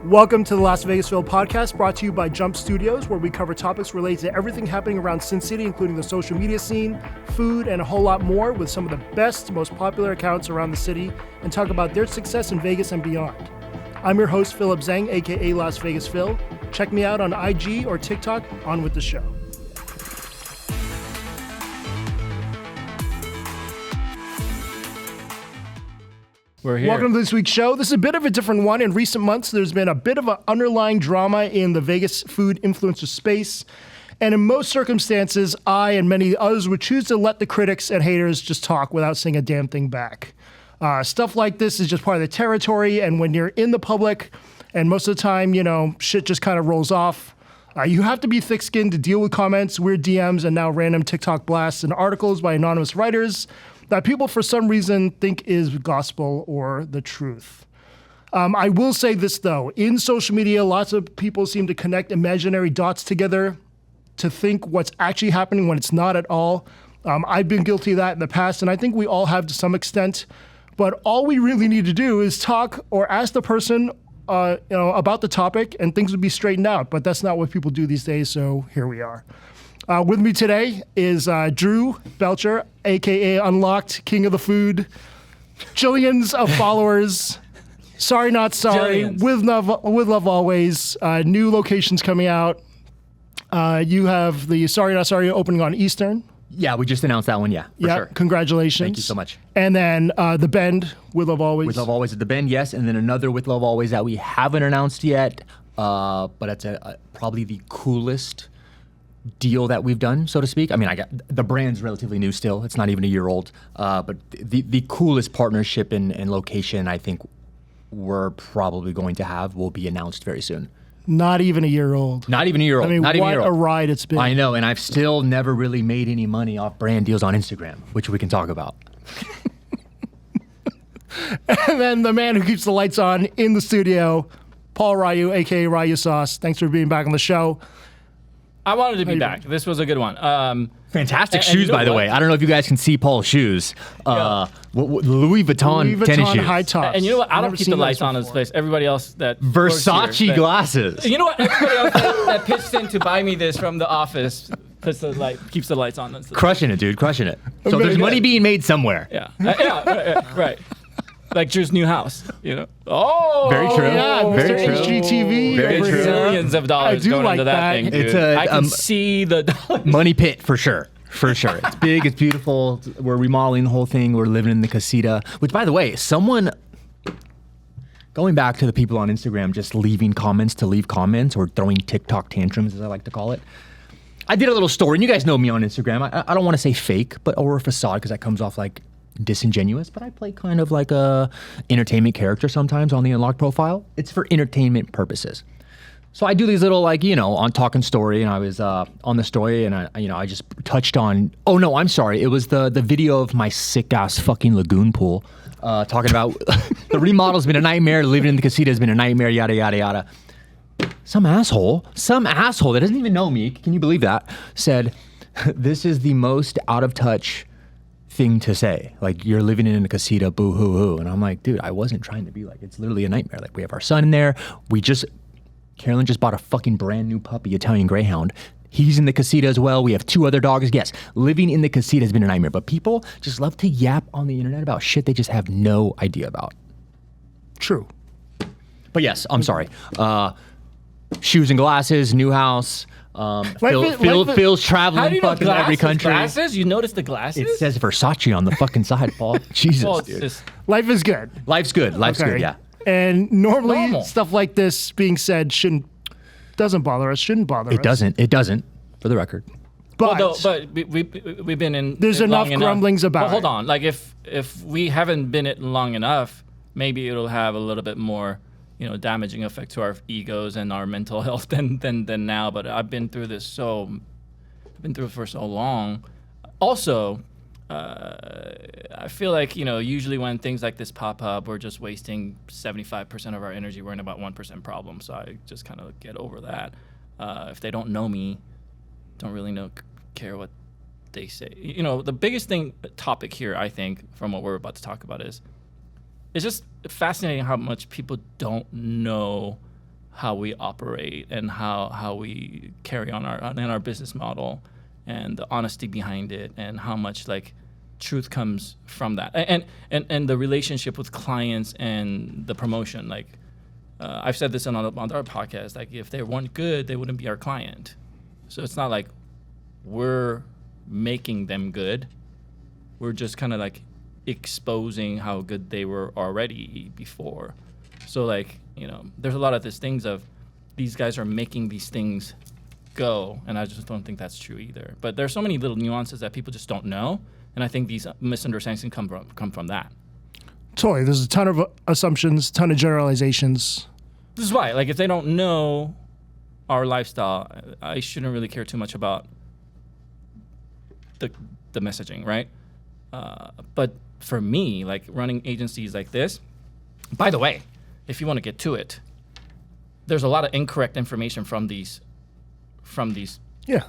Welcome to the Las Vegasville podcast, brought to you by Jump Studios, where we cover topics related to everything happening around Sin City, including the social media scene, food, and a whole lot more, with some of the best, most popular accounts around the city, and talk about their success in Vegas and beyond. I'm your host, Philip Zhang, aka Las Vegas Phil. Check me out on IG or TikTok. On with the show. We're here. Welcome to this week's show. This is a bit of a different one. In recent months, there's been a bit of an underlying drama in the Vegas food influencer space. And in most circumstances, I and many others would choose to let the critics and haters just talk without saying a damn thing back. Stuff like this is just part of the territory. And when you're in the public, and most of the time, shit just kind of rolls off. You have to be thick-skinned to deal with comments, weird DMs, and now random TikTok blasts and articles by anonymous writers that people for some reason think is gospel or the truth. I will say this though, in social media, lots of people seem to connect imaginary dots together to think what's actually happening when it's not at all. I've been guilty of that in the past, and I think we all have to some extent, but all we really need to do is talk or ask the person about the topic and things would be straightened out, but that's not what people do these days, so here we are. With me today is Drew Belcher, a.k.a. Unlocked, King of the Food, jillions of followers, Sorry Not Sorry, Jillions. with love always, new locations coming out. You have the Sorry Not Sorry opening on Eastern. Yeah, we just announced that one, for sure. Congratulations. Thank you so much. And then The Bend, with love always. With Love Always at the Bend, yes, and then another With Love Always that we haven't announced yet, but it's probably the coolest deal that we've done, so to speak. I mean, the brand's relatively new still. It's not even a year old, but the coolest partnership and location I think we're probably going to have will be announced very soon. Not even a year old. Not even a year old. I mean, not what even a year a old. ride it's been. I know, and I've still never really made any money off brand deals on Instagram, which we can talk about. And then the man who keeps the lights on in the studio, Paul Ryu, a.k.a. Ryu Sauce. Thanks for being back on the show. I wanted to be back. This was a good one. Fantastic and shoes, you know by the what? way. I don't know if you guys can see Paul's shoes. Louis Vuitton tennis shoes. high tops. And you know what? I Never don't keep seen the those lights on in this before. place. Everybody else that works Versace here, glasses. You know what? Everybody else that pitched in to buy me this from the office keeps the lights on. Crushing it, dude. Crushing it. So Very there's good. money being made somewhere. Yeah. Right. Like Drew's new house, Oh, Very true. Yeah, Very Mr. true. HGTV. Very over true. here. Millions of dollars I do going like into that that. thing, dude. It's a, I can see the dollars. Money pit for sure. For sure. It's big. It's beautiful. We're remodeling the whole thing. We're living in the casita. Which, by the way, going back to the people on Instagram just leaving comments to leave comments or throwing TikTok tantrums, as I like to call it. I did a little story, and you guys know me on Instagram. I don't want to say fake, or a facade, because that comes off like disingenuous, but I play kind of like a entertainment character sometimes on the Unlocked profile. It's for entertainment purposes. So I do these little on talking story, and I was on the story, and I just touched on. Oh no, I'm sorry. It was the video of my sick ass fucking lagoon pool, talking about the remodel's been a nightmare, living in the casita has been a nightmare, yada yada yada. Some asshole that doesn't even know me, can you believe that? Said, "This is the most out of touch thing to say. Like, you're living in a casita, boo hoo hoo." And I'm like, dude, I wasn't trying to be like, it's literally a nightmare. Like, we have our son in there. Carolyn just bought a fucking brand new puppy, Italian Greyhound. He's in the casita as well. We have 2 other dogs. Yes, living in the casita has been a nightmare, but people just love to yap on the internet about shit they just have no idea about. True. But yes, I'm sorry. Shoes and glasses, new house. Phil's traveling How do you know fucking every glasses? country. Glasses? You noticed the glasses? It says Versace on the fucking side, Paul. Jesus, Well, it's dude. just Life is good. Life's good. Life's Okay. good, yeah. And normally Normal. stuff like this being said doesn't bother us, shouldn't bother us. It doesn't, for the record. But, but we've been in. There's it enough long grumblings about But hold it. on, like if we haven't been it long enough, maybe it'll have a little bit more, damaging effect to our egos and our mental health than now. But I've been through it for so long. Also, I feel like usually when things like this pop up, we're just wasting 75% of our energy worrying about 1% problems. So I just kind of get over that. If they don't know me, don't really care what they say. The biggest topic here, I think, from what we're about to talk about is it's just fascinating how much people don't know how we operate and how we carry on our business model and the honesty behind it and how much like truth comes from that and the relationship with clients and the promotion. Like I've said this on our podcast, like if they weren't good, they wouldn't be our client. So it's not like we're making them good. We're just kind of like exposing how good they were already before. So like, you know, there's a lot of these things of these guys are making these things go, and I just don't think that's true either. But there's so many little nuances that people just don't know, and I think these misunderstandings come from that. Totally. There's a ton of assumptions, ton of generalizations. This is why, like, if they don't know our lifestyle, I shouldn't really care too much about the messaging, right? But for me, like running agencies like this, by the way, if you want to get to it, there's a lot of incorrect information from these Yeah.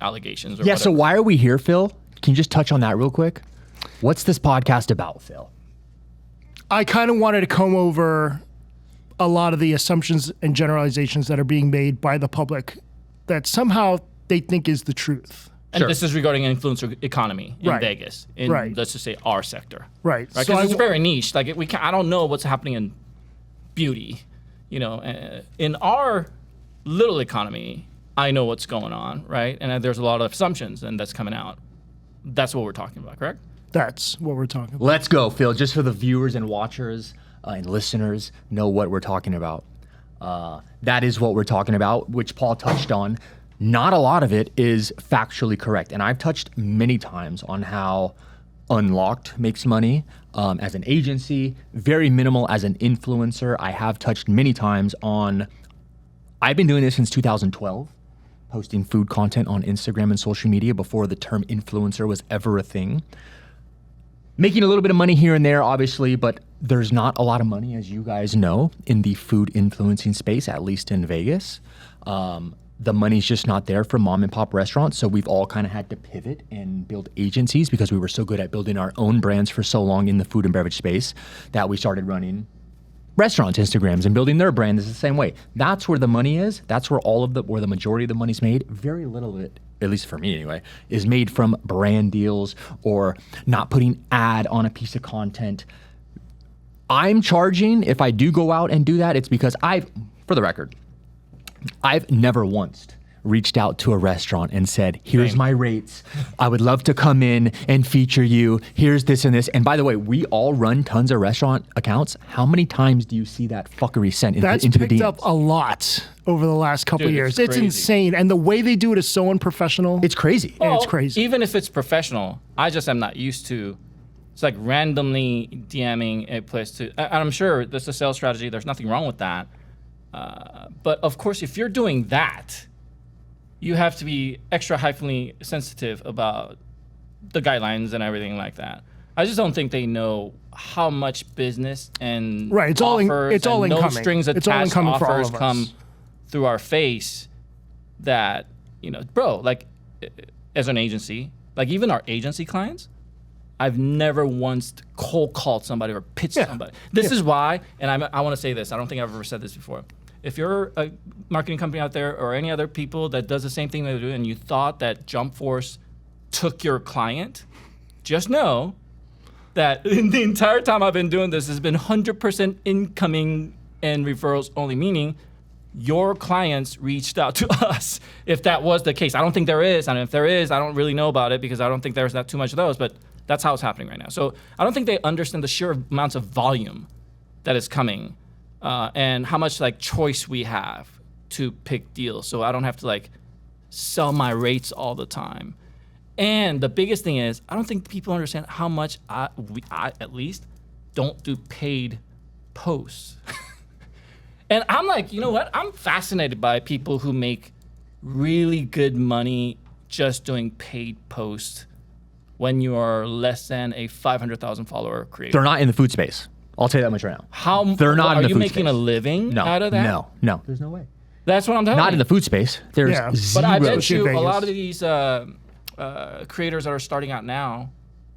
allegations. Or Yeah, whatever. so why are we here, Phil? Can you just touch on that real quick? What's this podcast about, Phil? I kind of wanted to comb over a lot of the assumptions and generalizations that are being made by the public that somehow they think is the truth. And Sure. this is regarding influencer economy in Right. Vegas, in Right. let's just say our sector, Right. Right, So because it's very niche. Like I don't know what's happening in beauty, you know. In our little economy, I know what's going on, right? And there's a lot of assumptions, and that's coming out. That's what we're talking about, correct? That's what we're talking about. Let's go, Phil, just so the viewers and watchers and listeners know what we're talking about. That is what we're talking about, which Paul touched on. Not a lot of it is factually correct. And I've touched many times on how Unlocked makes money as an agency, very minimal as an influencer. I have touched many times on, I've been doing this since 2012, posting food content on Instagram and social media before the term influencer was ever a thing. Making a little bit of money here and there, obviously, but there's not a lot of money, as you guys know, in the food influencing space, at least in Vegas. The money's just not there for mom and pop restaurants, so we've all kind of had to pivot and build agencies because we were so good at building our own brands for so long in the food and beverage space that we started running restaurants, Instagrams, and building their brand is the same way. That's where the money is. That's where where the majority of the money's made. Very little of it, at least for me anyway, is made from brand deals or not putting ad on a piece of content. I'm charging, if I do go out and do that, it's because for the record, I've never once reached out to a restaurant and said, here's Same. my rates. I would love to come in and feature you. Here's this and this. And by the way, we all run tons of restaurant accounts. How many times do you see that fuckery sent That's into the picked DMs? up a lot over the last couple of Dude, years. it's It's crazy. insane. And the way they do it is so unprofessional. It's crazy. And it's Well, crazy. Even if it's professional, I just am not used to. It's like randomly DMing a place to. And I'm sure this is a sales strategy. There's nothing wrong with that. But of course, if you're doing that, you have to be extra hyphenly sensitive about the guidelines and everything like that. I just don't think they know how much business and Right, it's all offers and no incoming. strings It's all attached incoming for all offers of us. come through our face. That, you know, bro, like as an agency, like even our agency clients, I've never once cold called somebody or pitched Yeah. somebody. This is why, and I want to say this. I don't think I've ever said this before. If you're a marketing company out there or any other people that does the same thing they do, and you thought that Jump Force took your client, just know that in the entire time I've been doing this, has been 100% incoming and referrals only, meaning your clients reached out to us if that was the case. I don't think there is, and if there is, I don't really know about it because I don't think there's not too much of those, but that's how it's happening right now. So I don't think they understand the sheer amounts of volume that is coming and how much like choice we have to pick deals. So I don't have to like sell my rates all the time. And the biggest thing is, I don't think people understand how much I at least don't do paid posts. And I'm like, you know what? I'm fascinated by people who make really good money just doing paid posts when you are less than a 500,000 follower creator. They're not in the food space. I'll tell you that much right now. How They're not are in the you food making a space. living No, out of that? no. There's no way. That's what I'm telling Not you. in the food space. There's Yeah. zero. But I bet you Vegas. a lot of these creators that are starting out now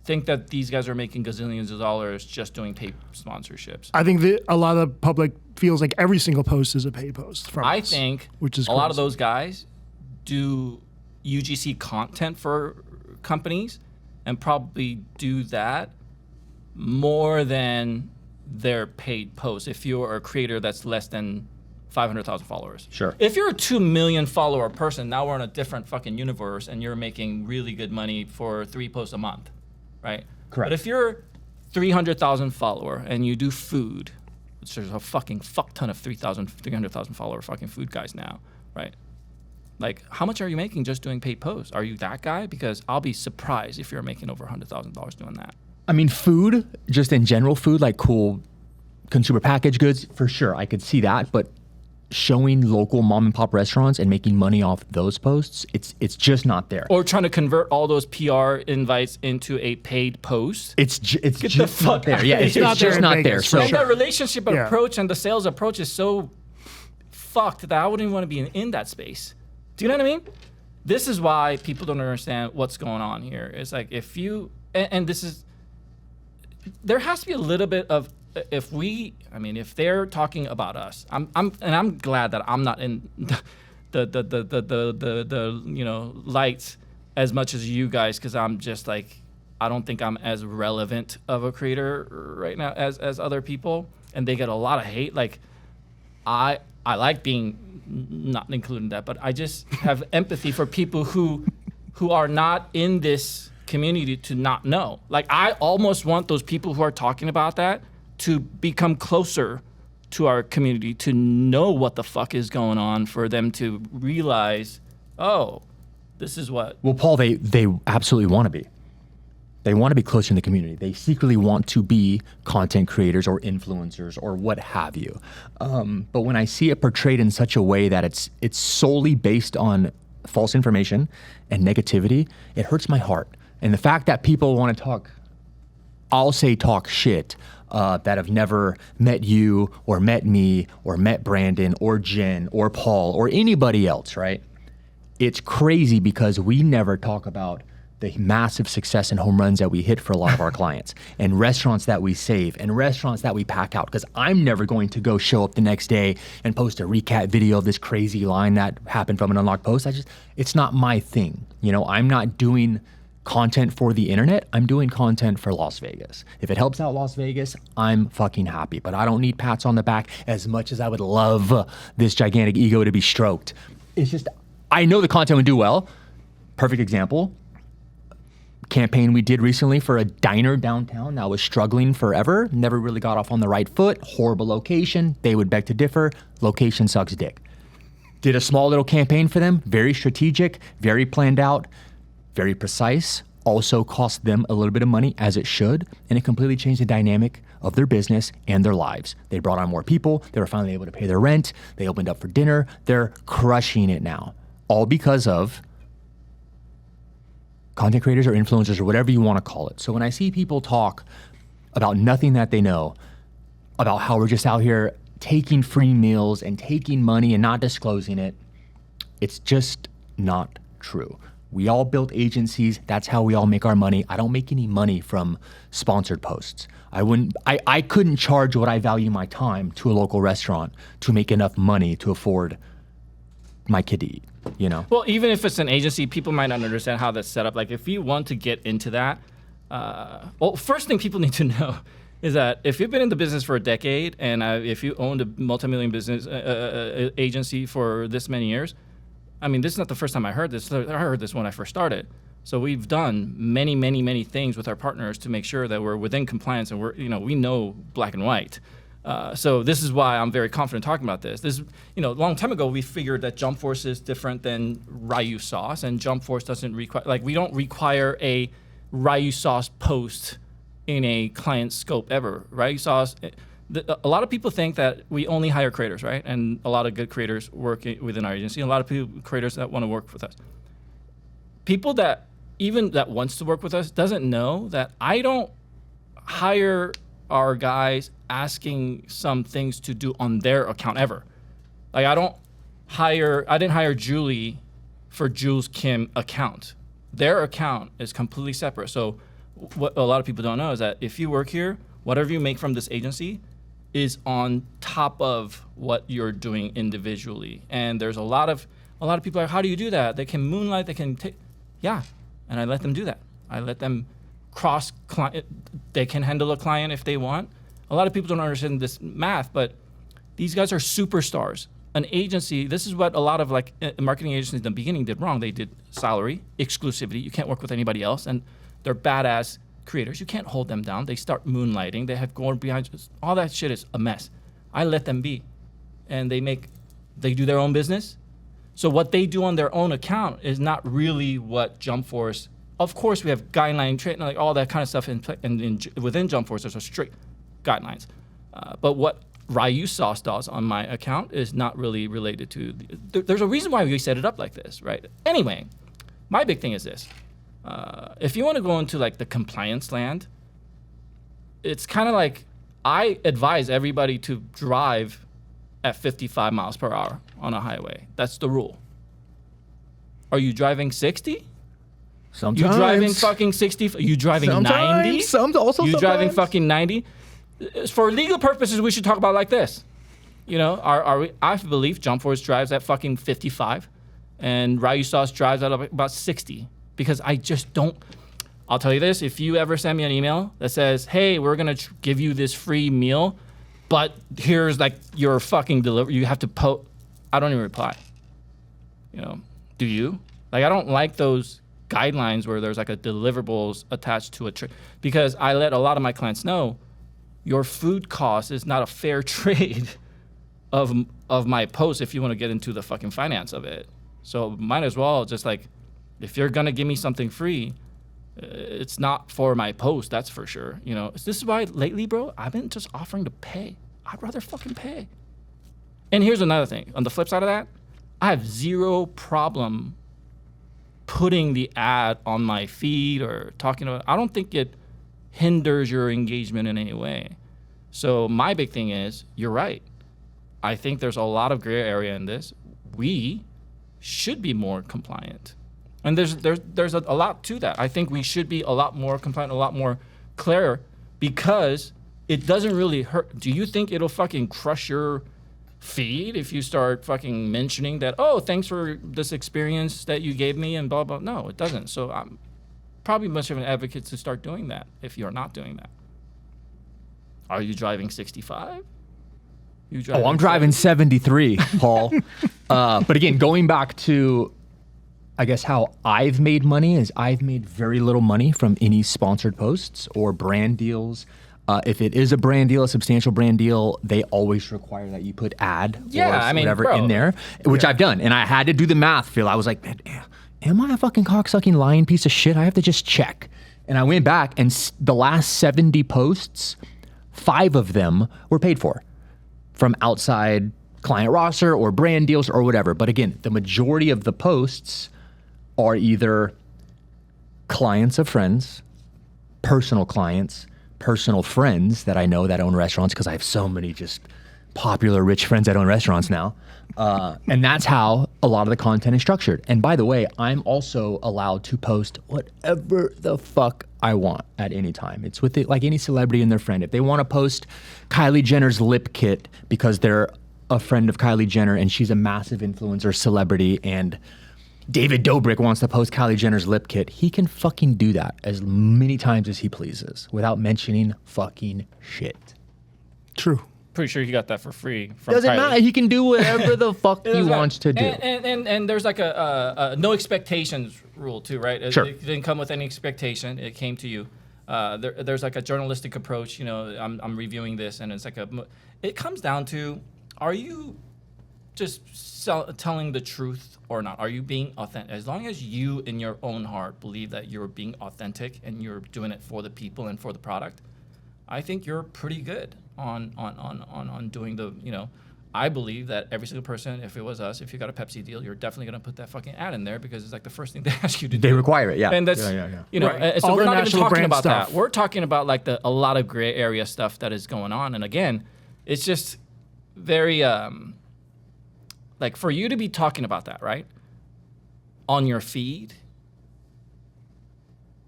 think that these guys are making gazillions of dollars just doing paid sponsorships. I think that a lot of the public feels like every single post is a paid post from I us, think which is a lot of crazy. those guys do UGC content for companies and probably do that more than their paid posts. If you're a creator that's less than 500,000 followers. Sure. If you're a 2 million follower person, now we're in a different fucking universe and you're making really good money for 3 posts a month, right? Correct. But if you're 300,000 follower and you do food, which there's a fucking fuck ton of 300,000 follower fucking food guys now, right? Like, how much are you making just doing paid posts? Are you that guy? Because I'll be surprised if you're making over $100,000 doing that. I mean, food, just in general, food, like cool consumer packaged goods, for sure, I could see that. But showing local mom and pop restaurants and making money off those posts, it's just not there. Or trying to convert all those PR invites into a paid post. It's the just fuck not there. Yeah, it's not there just in not there. Vegas, So for And sure. that relationship Yeah. approach and the sales approach is so fucked that I wouldn't even want to be in that space. Do you know what I mean? This is why people don't understand what's going on here. It's like if you, and this is, there has to be a little bit of, if they're talking about us, I'm glad that I'm not in the lights as much as you guys, because I'm just like, I don't think I'm as relevant of a creator right now as other people, and they get a lot of hate. Like, I like being not included in that, but I just have empathy for people who are not in this community to not know. Like, I almost want those people who are talking about that to become closer to our community, to know what the fuck is going on, for them to realize, oh, this is what. Well, Paul, they absolutely want to be. They want to be closer in the community. They secretly want to be content creators or influencers or what have you. But when I see it portrayed in such a way that it's solely based on false information and negativity, it hurts my heart. And the fact that people want to talk shit, that have never met you or met me or met Brandon or Jen or Paul or anybody else, right? It's crazy because we never talk about the massive success and home runs that we hit for a lot of our clients, and restaurants that we save, and restaurants that we pack out. Because I'm never going to go show up the next day and post a recap video of this crazy line that happened from an unlocked post. It's not my thing. You know, I'm not doing content for the internet. I'm doing content for Las Vegas. If it helps out Las Vegas, I'm fucking happy. But I don't need pats on the back as much as I would love this gigantic ego to be stroked. It's just, I know the content would do well. Perfect example. Campaign we did recently for a diner downtown that was struggling forever, never really got off on the right foot, horrible location. They would beg to differ. Location sucks dick. Did a small little campaign for them, very strategic, very planned out, very precise. Also cost them a little bit of money, as it should, and it completely changed the dynamic of their business and their lives. They brought on more people. They were finally able to pay their rent. They opened up for dinner. They're crushing it now, all because of content creators or influencers or whatever you want to call it. So when I see people talk about nothing that they know, about how we're just out here taking free meals and taking money and not disclosing it, it's just not true. We all built agencies. That's how we all make our money. I don't make any money from sponsored posts. I couldn't charge what I value my time to a local restaurant to make enough money to afford my kid to eat, you know? Well, even if it's an agency, people might not understand how that's set up. Like, if you want to get into that, first thing people need to know is that if you've been in the business for a decade and if you owned a multi-million business agency for this many years, I mean, this is not the first time I heard this. I heard this when I first started. So we've done many, many, many things with our partners to make sure that we're within compliance and we know black and white. So this is why I'm very confident talking about this. This, a long time ago, we figured that Jump Force is different than Ryu sauce, and Jump Force doesn't require, we don't require a Ryu sauce post in a client scope ever. Ryu sauce, a lot of people think that we only hire creators, right? And a lot of good creators work within our agency, and a lot of creators that want to work with us. People that wants to work with us doesn't know that I don't hire our guys asking some things to do on their account ever. Like, I didn't hire Julie for Jules Kim account. Their account is completely separate. So what a lot of people don't know is that if you work here, whatever you make from this agency is on top of what you're doing individually. And there's a lot of people are like, how do you do that? They can moonlight, they can take, yeah. And I let them do that. I let them cross client, they can handle a client if they want. A lot of people don't understand this math, but these guys are superstars. An agency, this is what a lot of like marketing agencies in the beginning did wrong. They did salary, exclusivity. You can't work with anybody else. And they're badass creators. You can't hold them down. They start moonlighting. They have gone behind. All that shit is a mess. I let them be. And they do their own business. So what they do on their own account is not really what Jump Force. Of course, we have guideline training, like all that kind of stuff. Within Jump Force, there's a strict guidelines. But what Ryu Sauce does on my account is not really related to. There's a reason why we set it up like this, right? Anyway, my big thing is this. If you want to go into like the compliance land, it's kind of like I advise everybody to drive at 55 miles per hour on a highway. That's the rule. Are you driving 60? Sometimes. You driving fucking 60? You driving 90? You driving fucking 90? For legal purposes, we should talk about it like this. You know, I believe Jump Force drives at fucking 55, and Ryu Sauce drives at about 60. Because I just don't. I'll tell you this: if you ever send me an email that says, "Hey, we're gonna give you this free meal, but here's like your fucking delivery," you have to I don't even reply. You know, do you? Like, I don't like those guidelines where there's like a deliverables attached to a trip, because I let a lot of my clients know your food cost is not a fair trade of my post if you want to get into the fucking finance of it. So might as well just like, if you're gonna give me something free, it's not for my post, that's for sure. You know, this is why lately, bro, I've been just offering to pay. I'd rather fucking pay. And here's another thing. On the flip side of that, I have zero problem putting the ad on my feed or talking about it. I don't think it hinders your engagement in any way. So my big thing is, you're right. I think there's a lot of gray area in this. We should be more compliant. And there's a lot to that. I think we should be a lot more compliant, a lot more clear, because it doesn't really hurt. Do you think it'll fucking crush your feed if you start fucking mentioning that, oh, thanks for this experience that you gave me and blah, blah? No, it doesn't. So I'm probably much of an advocate to start doing that if you're not doing that. Are you driving 65? I'm driving 73, Paul. But again, going back to, I guess, how I've made money is I've made very little money from any sponsored posts or brand deals. If it is a brand deal, a substantial brand deal, they always require that you put ad or whatever in there, which I've done. And I had to do the math, Phil. I was like, man, am I a fucking cocksucking lying piece of shit? I have to just check. And I went back, and the last 70 posts, 5 of them were paid for from outside client roster or brand deals or whatever. But again, the majority of the posts are either clients of friends, personal clients, personal friends that I know that own restaurants, because I have so many just popular rich friends that own restaurants now. And that's how a lot of the content is structured. And by the way, I'm also allowed to post whatever the fuck I want at any time. It's with it, like any celebrity and their friend. If they want to post Kylie Jenner's lip kit because they're a friend of Kylie Jenner and she's a massive influencer celebrity, and David Dobrik wants to post Kylie Jenner's lip kit, he can fucking do that as many times as he pleases without mentioning fucking shit. True. Pretty sure he got that for free from Doesn't Kylie. matter. He can do whatever the fuck he wants to do. And there's like a no expectations rule too, right? Sure. It didn't come with any expectation. It came to you. There's like a journalistic approach. You know, I'm reviewing this, and it's like it comes down to, are you just telling the truth or not? Are you being authentic? As long as you in your own heart believe that you're being authentic and you're doing it for the people and for the product, I think you're pretty good on doing the, you know, I believe that every single person, if it was us, if you got a Pepsi deal, you're definitely going to put that fucking ad in there because it's like the first thing they ask you to do. They require it, yeah. And that's, you know, Right. so All we're the not even national talking brand about stuff. that. We're talking about like a lot of gray area stuff that is going on. And again, it's just very, like for you to be talking about that, right? On your feed,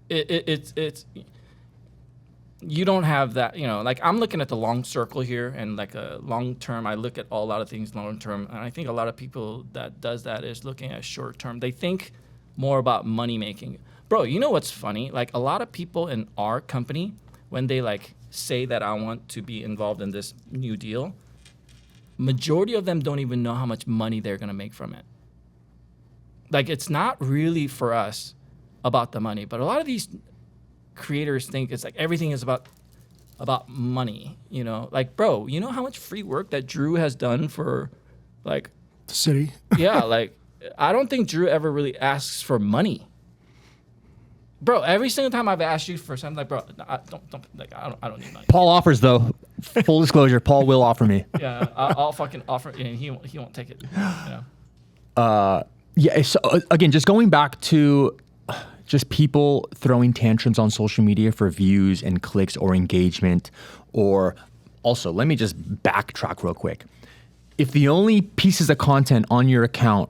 it's you don't have that, like I'm looking at the long circle here and like a long term. I look at a lot of things long term. And I think a lot of people that does that is looking at short term. They think more about money making. Bro, you know what's funny? Like a lot of people in our company, when they like say that I want to be involved in this new deal, majority of them don't even know how much money they're going to make from it. Like it's not really for us about the money, but a lot of these creators think it's like everything is about money, like, bro, you know how much free work that Drew has done for like The city. yeah, like I don't think Drew ever really asks for money, bro. Every single time I've asked you for something, like, bro, I don't need money. Paul offers though. Full disclosure, Paul will offer me. Yeah, I'll fucking offer, and he won't take it. Yeah. So again, just going back to just people throwing tantrums on social media for views and clicks or engagement, or also, let me just backtrack real quick. If the only pieces of content on your account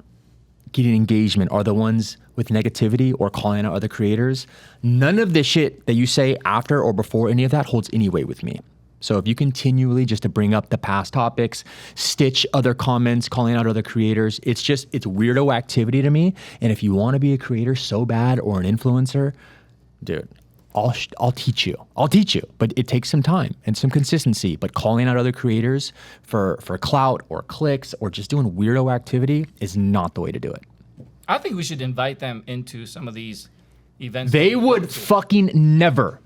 getting engagement are the ones with negativity or calling out other creators, none of the shit that you say after or before any of that holds any weight with me. So if you continually just to bring up the past topics, stitch other comments, calling out other creators, it's weirdo activity to me. And if you want to be a creator so bad or an influencer, dude, I'll teach you. I'll teach you, but it takes some time and some consistency. But calling out other creators for clout or clicks or just doing weirdo activity is not the way to do it. I think we should invite them into some of these events. They would fucking never.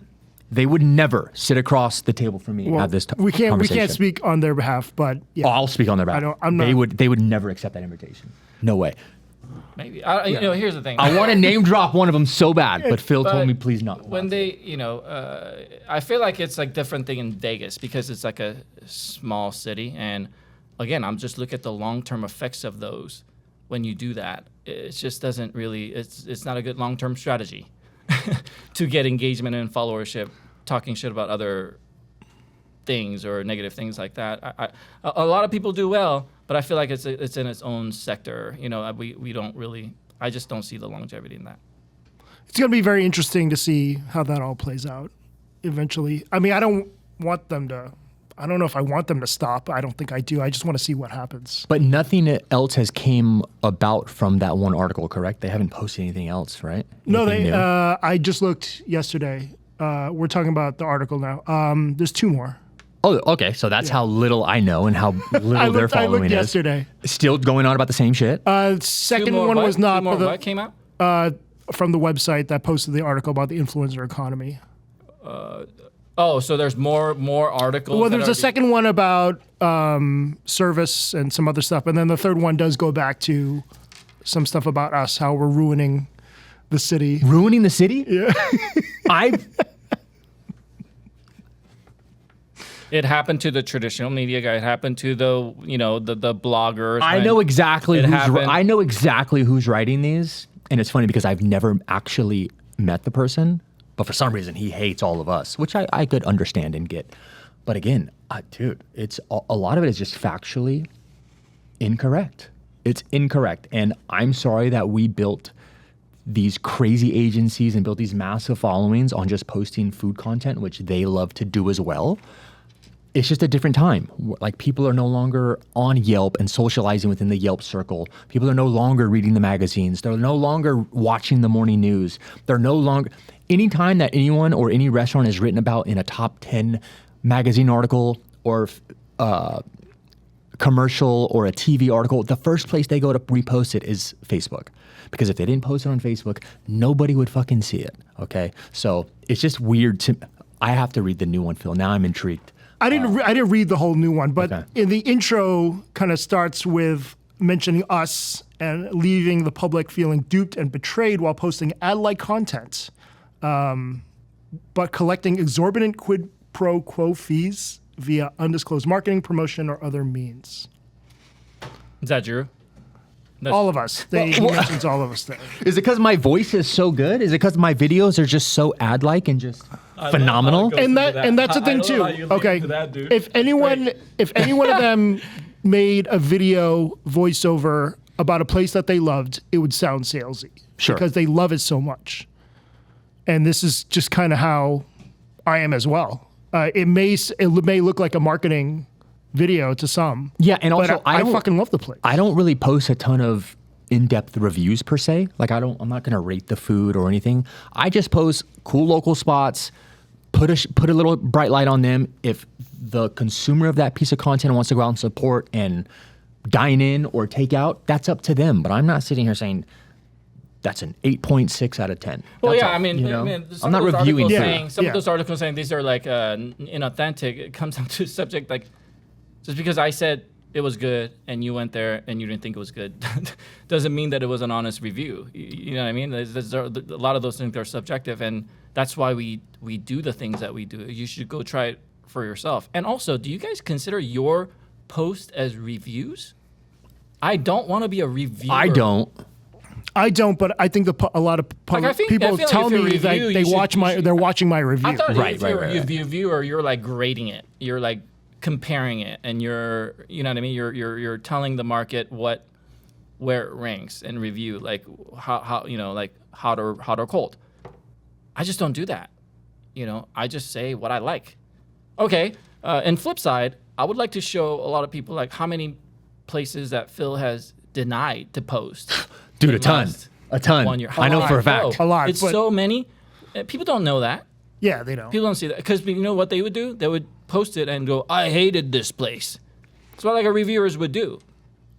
They would never sit across the table from me at this we can't conversation. speak on their behalf, but yeah. Oh, I'll speak on their behalf. They would never accept that invitation. No way. Maybe. Here's the thing. I want to name drop one of them so bad, but Phil told me please not. When they, I feel like it's like different thing in Vegas because it's like a small city, and again, I'm just looking at the long-term effects of those. When you do that, it just doesn't really. It's not a good long-term strategy to get engagement and followership, talking shit about other things or negative things like that. A lot of people do well, but I feel like it's in its own sector. We don't really. I just don't see the longevity in that. It's going to be very interesting to see how that all plays out eventually. I mean, I don't know if I want them to stop. I don't think I do. I just want to see what happens. But nothing else has came about from that one article, correct? They haven't posted anything else, right? No, I just looked yesterday. We're talking about the article now. There's two more. Oh, okay. So that's how little I know and how little their following I looked is. yesterday. Still going on about the same shit? Second one was not. What came out? From the website that posted the article about the influencer economy. So there's more articles. Well, there's a second one about service and some other stuff, and then the third one does go back to some stuff about us, how we're ruining the city. Ruining the city? Yeah. It happened to the traditional media guy. It happened to the bloggers. I know exactly who's writing these, and it's funny because I've never actually met the person. But for some reason, he hates all of us, which I could understand and get. But again, dude, it's a lot of it is just factually incorrect. It's incorrect. And I'm sorry that we built these crazy agencies and built these massive followings on just posting food content, which they love to do as well. It's just a different time. Like, people are no longer on Yelp and socializing within the Yelp circle. People are no longer reading the magazines. They're no longer watching the morning news. They're no longer... Anytime that anyone or any restaurant is written about in a top 10 magazine article or commercial or a TV article, the first place they go to repost it is Facebook. Because if they didn't post it on Facebook, nobody would fucking see it, okay? So it's just weird to... I have to read the new one, Phil. Now I'm intrigued. I didn't read the whole new one, but in the intro kind of starts with mentioning us and leaving the public feeling duped and betrayed while posting ad-like content, but collecting exorbitant quid pro quo fees via undisclosed marketing, promotion, or other means. Is that Drew? All of us. He mentions all of us there. Is it because my voice is so good? Is it because my videos are just so ad-like and just phenomenal? And that's the thing too. Okay, if anyone of them made a video voiceover about a place that they loved, it would sound salesy. Sure. Because they love it so much. And this is just kind of how I am as well. It may look like a marketing video to some. Yeah, and but also I fucking love the place. I don't really post a ton of in-depth reviews per se. Like I'm not gonna rate the food or anything. I just post cool local spots, put a little bright light on them. If the consumer of that piece of content wants to go out and support and dine in or take out, that's up to them. But I'm not sitting here saying that's an 8.6 out of 10. Well, That's yeah, all, I mean, I'm not reviewing food. Some of those articles saying these are like inauthentic. It comes down to a subject like just because I said it was good and you went there and you didn't think it was good doesn't mean that it was an honest review. You know what I mean? A lot of those things are subjective, and that's why we do the things that we do. You should go try it for yourself. And also, do you guys consider your post as reviews? I don't want to be a reviewer. I don't, but I think a lot of people tell me review, that they're watching my review. I thought if you're a reviewer, you're like grading it. You're like comparing it, and you know what I mean. You're telling the market where it ranks and review, like how like hot or cold. I just don't do that. I just say what I like. Okay. And flip side, I would like to show a lot of people like how many places that Phil has denied to post. Dude, a ton. 1 year. I know for a fact. A lot. It's so many. People don't know that. Yeah, they don't. People don't see that. Because you know what they would do? They would post it and go, I hated this place. That's what like a reviewers would do.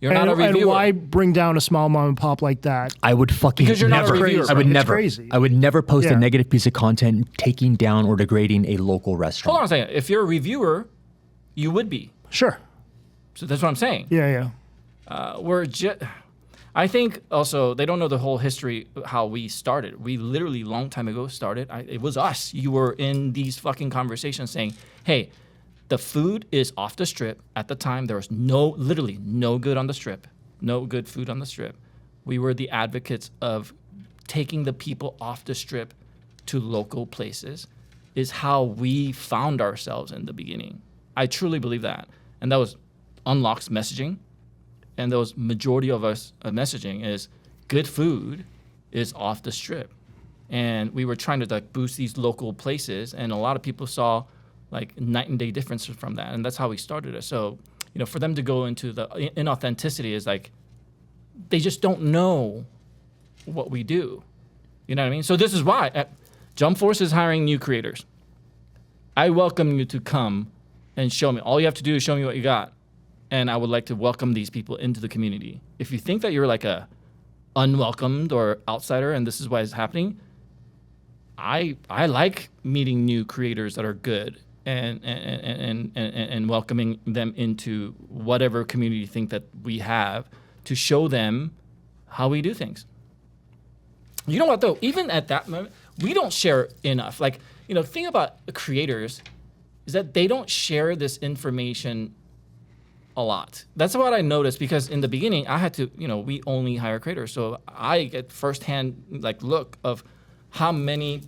You're not a reviewer. And why bring down a small mom and pop like that? I would fucking Because you're never. not a reviewer. I would It's never. crazy. I would never post a negative piece of content taking down or degrading a local restaurant. Hold on a second. If you're a reviewer, you would be. Sure. So that's what I'm saying. Yeah. I think also they don't know the whole history of how we started. We literally long time ago started. It was us. You were in these fucking conversations saying, "Hey, the food is off the strip." At the time, there was literally no good on the strip, no good food on the strip. We were the advocates of taking the people off the strip to local places. Is how we found ourselves in the beginning. I truly believe that, and that was Unlock's messaging. And those majority of us messaging is good food is off the strip. And we were trying to like boost these local places, and a lot of people saw like night and day differences from that. And that's how we started it. So, for them to go into the inauthenticity is like, they just don't know what we do. You know what I mean? So this is why Jump Force is hiring new creators. I welcome you to come and show me. All you have to do is show me what you got. And I would like to welcome these people into the community. If you think that you're like a unwelcomed or outsider and this is why it's happening, I like meeting new creators that are good and welcoming them into whatever community you think that we have to show them how we do things. You know what though? Even at that moment, we don't share enough. Like, the thing about the creators is that they don't share this information a lot. That's what I noticed, because in the beginning I had to, we only hire creators. So I get firsthand like look of how many,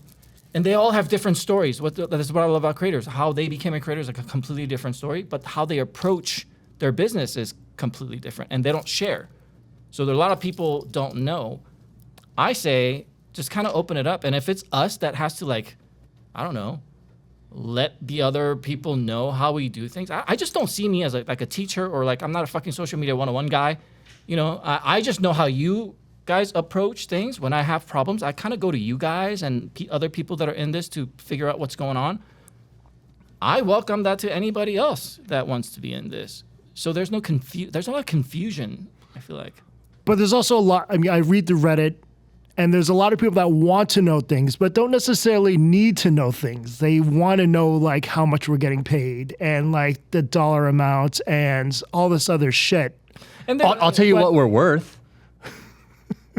and they all have different stories. That's what I love about creators. How they became a creator is like a completely different story, but how they approach their business is completely different, and they don't share. So there are a lot of people don't know. I say just kind of open it up, and if it's us that has to like, I don't know, let the other people know how we do things. I just don't see me as like a teacher, or like I'm not a fucking social media 101 guy. I just know how you guys approach things. When I have problems, I kind of go to you guys and other people that are in this to figure out what's going on. I welcome that to anybody else that wants to be in this. So there's no there's a lot of confusion, I feel like. But there's also a lot. I mean, I read the Reddit, and there's a lot of people that want to know things, but don't necessarily need to know things. They want to know like how much we're getting paid and like the dollar amount and all this other shit. And then, I'll tell you what we're worth.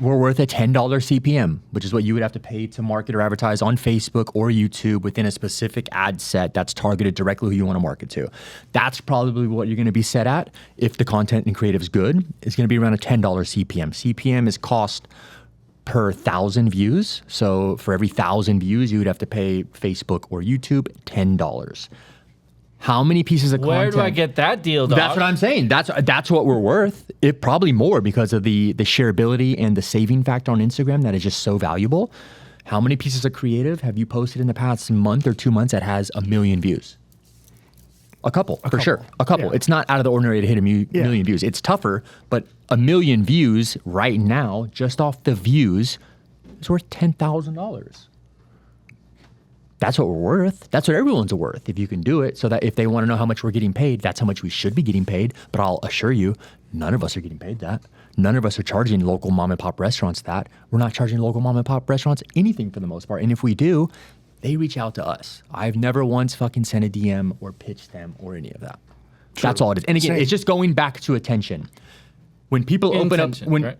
We're worth a $10 CPM, which is what you would have to pay to market or advertise on Facebook or YouTube within a specific ad set that's targeted directly who you want to market to. That's probably what you're going to be set at if the content and creative is good. It's going to be around a $10 CPM. CPM is cost per 1,000 views. So for every 1,000 views, you would have to pay Facebook or YouTube $10. How many pieces of content? Where do I get that deal, dog? That's what I'm saying. That's what we're worth. It probably more because of the shareability and the saving factor on Instagram that is just so valuable. How many pieces of creative have you posted in the past month or 2 months that has 1 million views? A couple, for sure. A couple. Yeah. It's not out of the ordinary to hit a million views. It's tougher, but 1 million views right now, just off the views, is worth $10,000. That's what we're worth. That's what everyone's worth if you can do it. So that if they want to know how much we're getting paid, that's how much we should be getting paid. But I'll assure you, none of us are getting paid that. None of us are charging local mom and pop restaurants that. We're not charging local mom and pop restaurants anything for the most part. And if we do, they reach out to us. I've never once fucking sent a DM or pitched them or any of that. True. That's all it is. And again, it's just going back to attention. When people open up, right?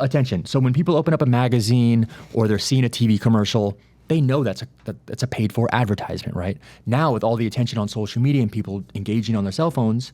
attention. So when people open up a magazine or they're seeing a TV commercial, they know that's a paid for advertisement, right? Now with all the attention on social media and people engaging on their cell phones,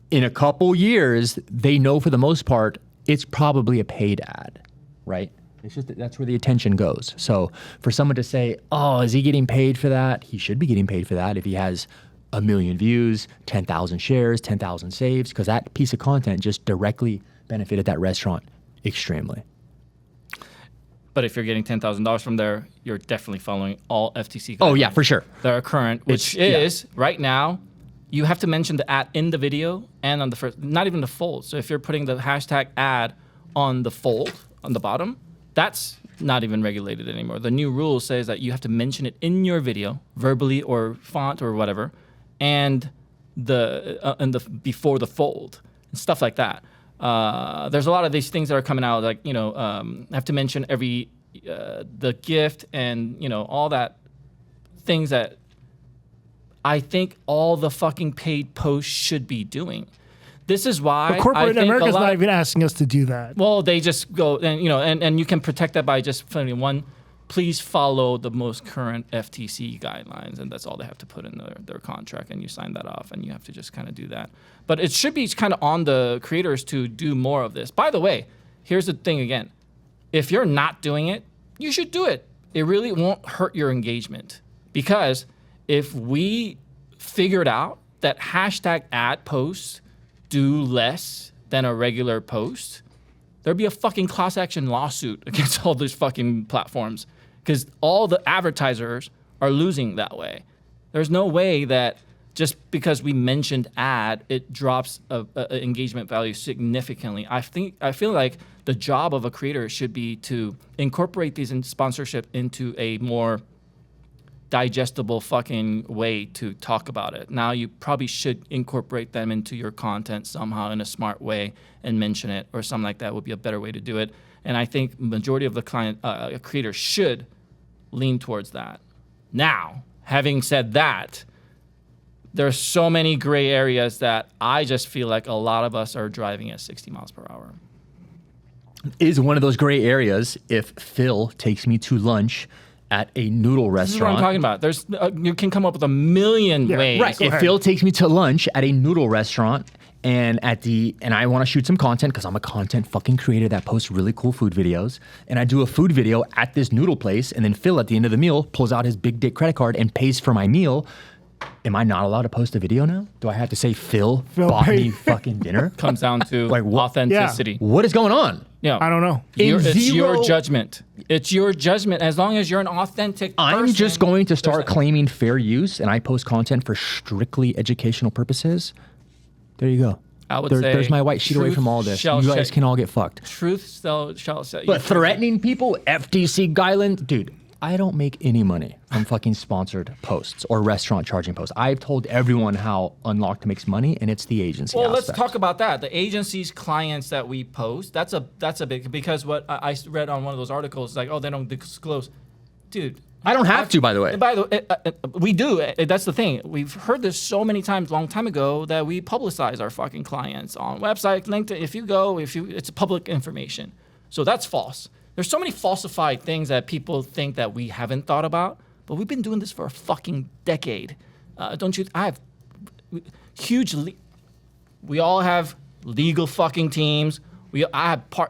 in a couple years, they know for the most part, it's probably a paid ad, right? It's just that's where the attention goes. So for someone to say, oh, is he getting paid for that? He should be getting paid for that if he has 1 million views, 10,000 shares, 10,000 saves, because that piece of content just directly benefited that restaurant extremely. But if you're getting $10,000 from there, you're definitely following all FTC guidelines. Oh, yeah, for sure. That are current, which is right now, you have to mention the ad in the video and on the first, not even the fold. So if you're putting the hashtag ad on the fold, on the bottom, that's not even regulated anymore. The new rule says that you have to mention it in your video, verbally or font or whatever, and the before the fold and stuff like that. There's a lot of these things that are coming out, like have to mention every the gift and all that things that I think all the fucking paid posts should be doing. This is why But corporate I think America's not even asking us to do that. Well, they just go and you can protect that by just putting one. Please follow the most current FTC guidelines, and that's all they have to put in their contract, and you sign that off, and you have to just kind of do that. But it should be kind of on the creators to do more of this. By the way, here's the thing again. If you're not doing it, you should do it. It really won't hurt your engagement, because if we figured out that hashtag ad posts do less than a regular post, there'd be a fucking class action lawsuit against all these fucking platforms, because all the advertisers are losing that way. There's no way that just because we mentioned ad, it drops a engagement value significantly. I feel like the job of a creator should be to incorporate these in sponsorship into a more digestible fucking way to talk about it. Now you probably should incorporate them into your content somehow in a smart way and mention it, or something like that would be a better way to do it. And I think majority of the creators should lean towards that. Now, having said that, there's so many gray areas that I just feel like a lot of us are driving at 60 miles per hour. Is one of those gray areas if Phil takes me to lunch at a noodle restaurant. This is what I'm talking about. There's you can come up with a million ways. Right. If Phil takes me to lunch at a noodle restaurant and I want to shoot some content because I'm a content fucking creator that posts really cool food videos, and I do a food video at this noodle place, and then Phil at the end of the meal pulls out his big dick credit card and pays for my meal, am I not allowed to post a video now? Do I have to say Phil bought me fucking dinner? Comes down to Like, what? authenticity. What is going on? Yeah. I don't know. It's your judgment. It's your judgment. As long as you're an authentic person. I'm just going to start claiming fair use, and I post content for strictly educational purposes. There you go. I would say there's my white sheet away from all this. You guys can all get fucked. Truth shall set you But free. threatening people, FTC guidelines, dude, I don't make any money from fucking sponsored posts or restaurant charging posts. I've told everyone how Unlocked makes money, and it's the agency Well, aspect. let's talk about that. The agency's clients that we post, that's a big, because what I read on one of those articles is like, oh, they don't disclose. Dude. I don't have to, by the way. By the way, we do. That's the thing. We've heard this so many times, long time ago, that we publicize our fucking clients on website, LinkedIn. It's public information. So that's false. There's so many falsified things that people think that we haven't thought about, but we've been doing this for a fucking decade. Don't you? I have we all have legal fucking teams.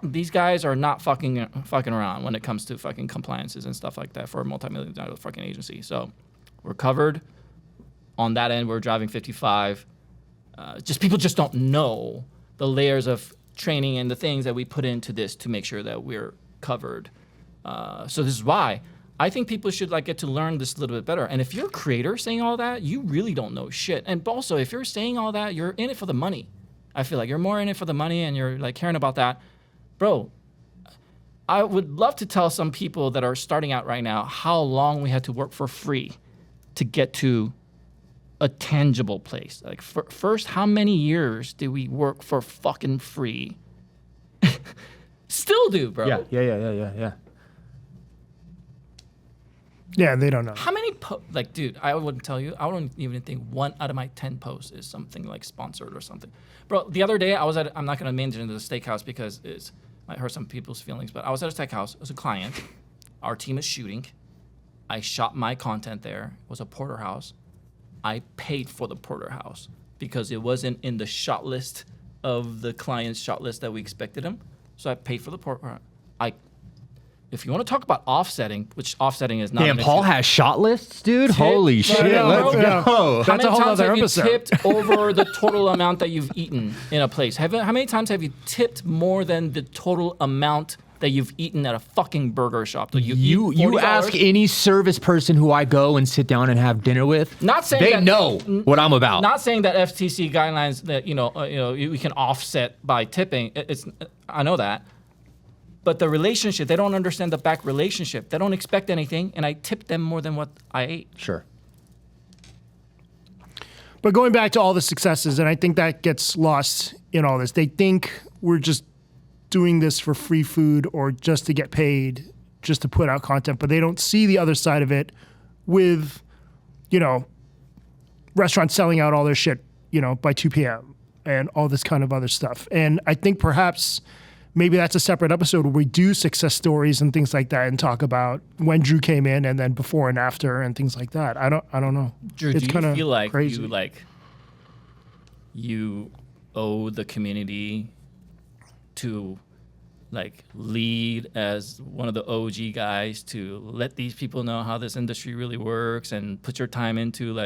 These guys are not fucking around when it comes to fucking compliances and stuff like that for a multi-million-dollar fucking agency. So we're covered on that end. We're driving 55. People just don't know the layers of training and the things that we put into this to make sure that we're covered. So this is why I think people should like get to learn this a little bit better. And if you're a creator saying all that, you really don't know shit. And also, if you're saying all that, you're in it for the money. I feel like you're more in it for the money and you're like caring about that. Bro, I would love to tell some people that are starting out right now how long we had to work for free to get to a tangible place. Like first, how many years did we work for fucking free? Still do, bro. Yeah. Yeah, they don't know. How many like, dude? I wouldn't tell you. I wouldn't even think 1 out of my 10 posts is something like sponsored or something, bro. The other day I was at. I'm not gonna mention the steakhouse because it's might hurt some people's feelings, but I was at a steakhouse as a client. Our team is shooting. I shot my content there. It was a porterhouse. I paid for the porterhouse because it wasn't in the shot list of the client's shot list that we expected him. So I paid for the porterhouse. If you want to talk about offsetting, which offsetting is not. Damn, Paul has shot lists, dude. Holy shit, no, let's bro. go. That's a whole other have episode. you tipped over the total amount that you've eaten in a place? How many times have you tipped more than the total amount that you've eaten at a fucking burger shop? Like You eat $40. ask any service person who I go and sit down and have dinner with. Not saying they that- know what I'm about. Not saying that FTC guidelines that we can offset by tipping. I know that. But the relationship, they don't understand the back relationship. They don't expect anything, and I tipped them more than what I ate. Sure. But going back to all the successes, and I think that gets lost in all this. They think we're just doing this for free food or just to get paid, just to put out content, but they don't see the other side of it with, restaurants selling out all their shit, by 2 p.m. and all this kind of other stuff. And I think perhaps maybe that's a separate episode where we do success stories and things like that and talk about when Drew came in and then before and after and things like that. I don't know. Drew, it's do you feel like crazy. you owe the community to lead as one of the OG guys to let these people know how this industry really works and put your time into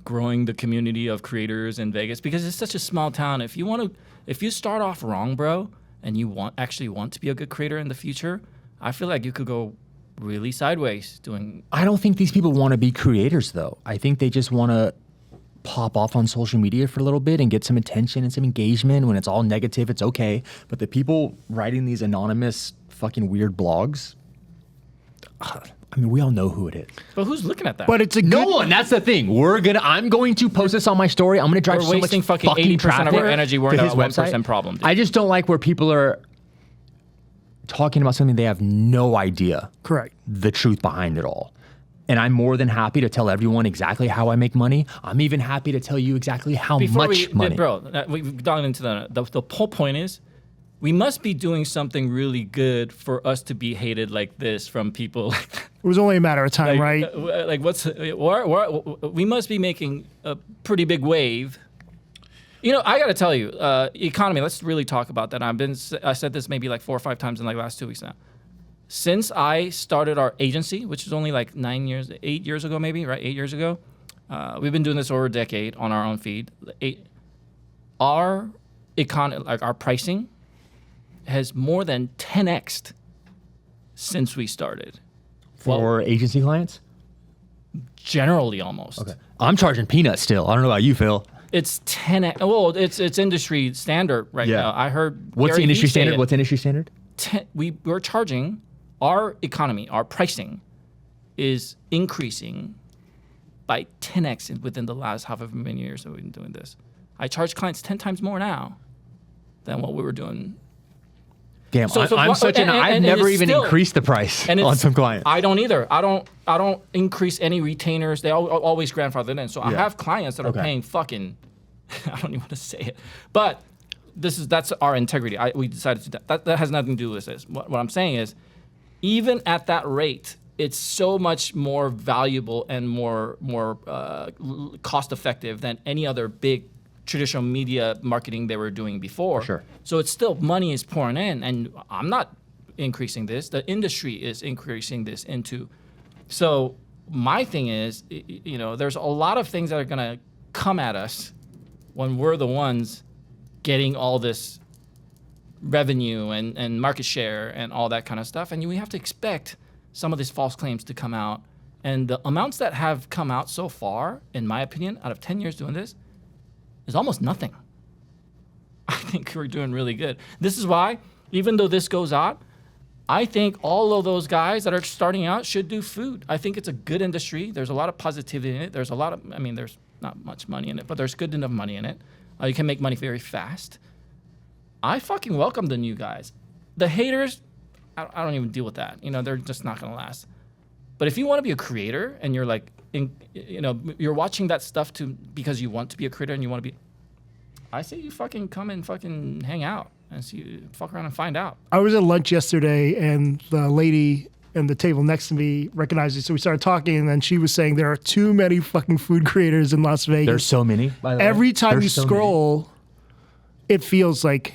growing the community of creators in Vegas? Because it's such a small town. If you start off wrong, bro, and you actually want to be a good creator in the future, I feel like you could go really sideways doing. I don't think these people want to be creators, though. I think they just want to pop off on social media for a little bit and get some attention and some engagement. When it's all negative, it's okay. But the people writing these anonymous fucking weird blogs, we all know who it is. But who's looking at that? But it's a No good, one. That's the thing. I'm going to post this on my story. I'm going to drive We're so much wasting fucking 80% traffic of our energy worrying to his about website. 1% problem, dude. I just don't like where people are talking about something they have no idea correct. the truth behind it all. And I'm more than happy to tell everyone exactly how I make money. I'm even happy to tell you exactly how much money. We've gone into the whole point is we must be doing something really good for us to be hated like this from people. It was only a matter of time, right? We must be making a pretty big wave. I got to tell you, economy. Let's really talk about that. I said this maybe 4 or 5 times in the last 2 weeks now. Since I started our agency, which is only 8 years ago, maybe, right? 8 years ago. We've been doing this over a decade on our own feed. Our pricing has more than 10x'd since we started. For agency clients? Generally, almost. Okay. I'm charging peanuts still. I don't know about you, Phil. It's 10x. Well, it's industry standard right Yeah. now. I heard. What's Gary the industry Vee say standard? it. What's industry standard? We're charging our economy, our pricing is increasing by 10x within the last however many years that we've been doing this. I charge clients 10 times more now than what we were doing. Damn, So- I've never it's even still- increased the price And on it's- some clients. I don't either. I don't increase any retainers. They always grandfathered in. So I Yeah. have clients that are Okay. paying fucking. I don't even want to say it, but that's our integrity. We decided to do that. That has nothing to do with this. What I'm saying is, even at that rate, it's so much more valuable and more cost effective than any other big traditional media marketing they were doing before. Sure. So it's still money is pouring in, and I'm not increasing this. The industry is increasing this into. So my thing is, there's a lot of things that are gonna come at us when we're the ones getting all this revenue and market share and all that kind of stuff. And we have to expect some of these false claims to come out. And the amounts that have come out so far, in my opinion, out of 10 years doing this, is almost nothing. I think we're doing really good. This is why, even though this goes out, I think all of those guys that are starting out should do food. I think it's a good industry. There's a lot of positivity in it. There's a lot of, I mean, there's not much money in it, but there's good enough money in it. You can make money very fast. I fucking welcome the new guys. The haters, I don't even deal with that. You know, they're just not going to last. But if you want to be a creator and you're like, you're watching that stuff because you want to be a creator and you want to be, I say you fucking come and fucking hang out and see, fuck around and find out. I was at lunch yesterday, and the lady at the table next to me recognized me, so we started talking, and then she was saying there are too many fucking food creators in Las Vegas. There's so many, by the way. Every time There's you so scroll, it feels like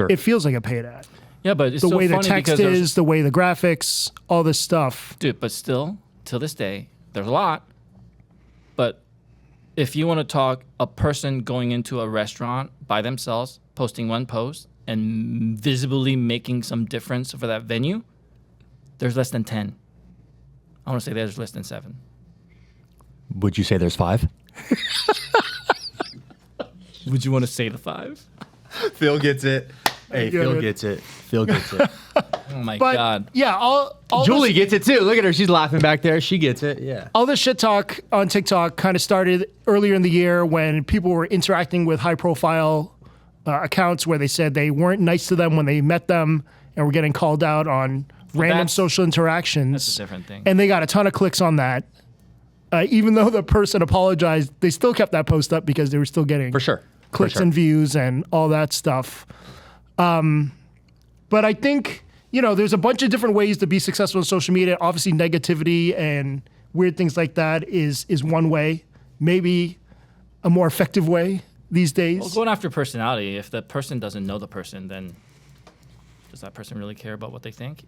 it feels like a paid ad. Yeah, but it's the so way the funny text is, the way the graphics, all this stuff. Dude, but still, till this day, there's a lot. But if you want to talk a person going into a restaurant by themselves, posting one post, and visibly making some difference for that venue, there's less than 10. I want to say there's less than 7. Would you say there's 5? Would you want to say the 5? Phil gets it. Hey, Phil gets it. Phil gets it. Oh my But God. yeah, all Julie this, gets it too. Look at her. She's laughing back there. She gets it. Yeah. all this shit talk on TikTok kind of started earlier in the year when people were interacting with high-profile accounts where they said they weren't nice to them when they met them and were getting called out on random that's- social interactions. That's a different thing. And they got a ton of clicks on that. Even though the person apologized, they still kept that post up because they were still getting For sure. clicks and views and all that stuff. But I think, there's a bunch of different ways to be successful in social media. Obviously, negativity and weird things like that is one way, maybe a more effective way these days. Well, going after personality, if the person doesn't know the person, then does that person really care about what they think?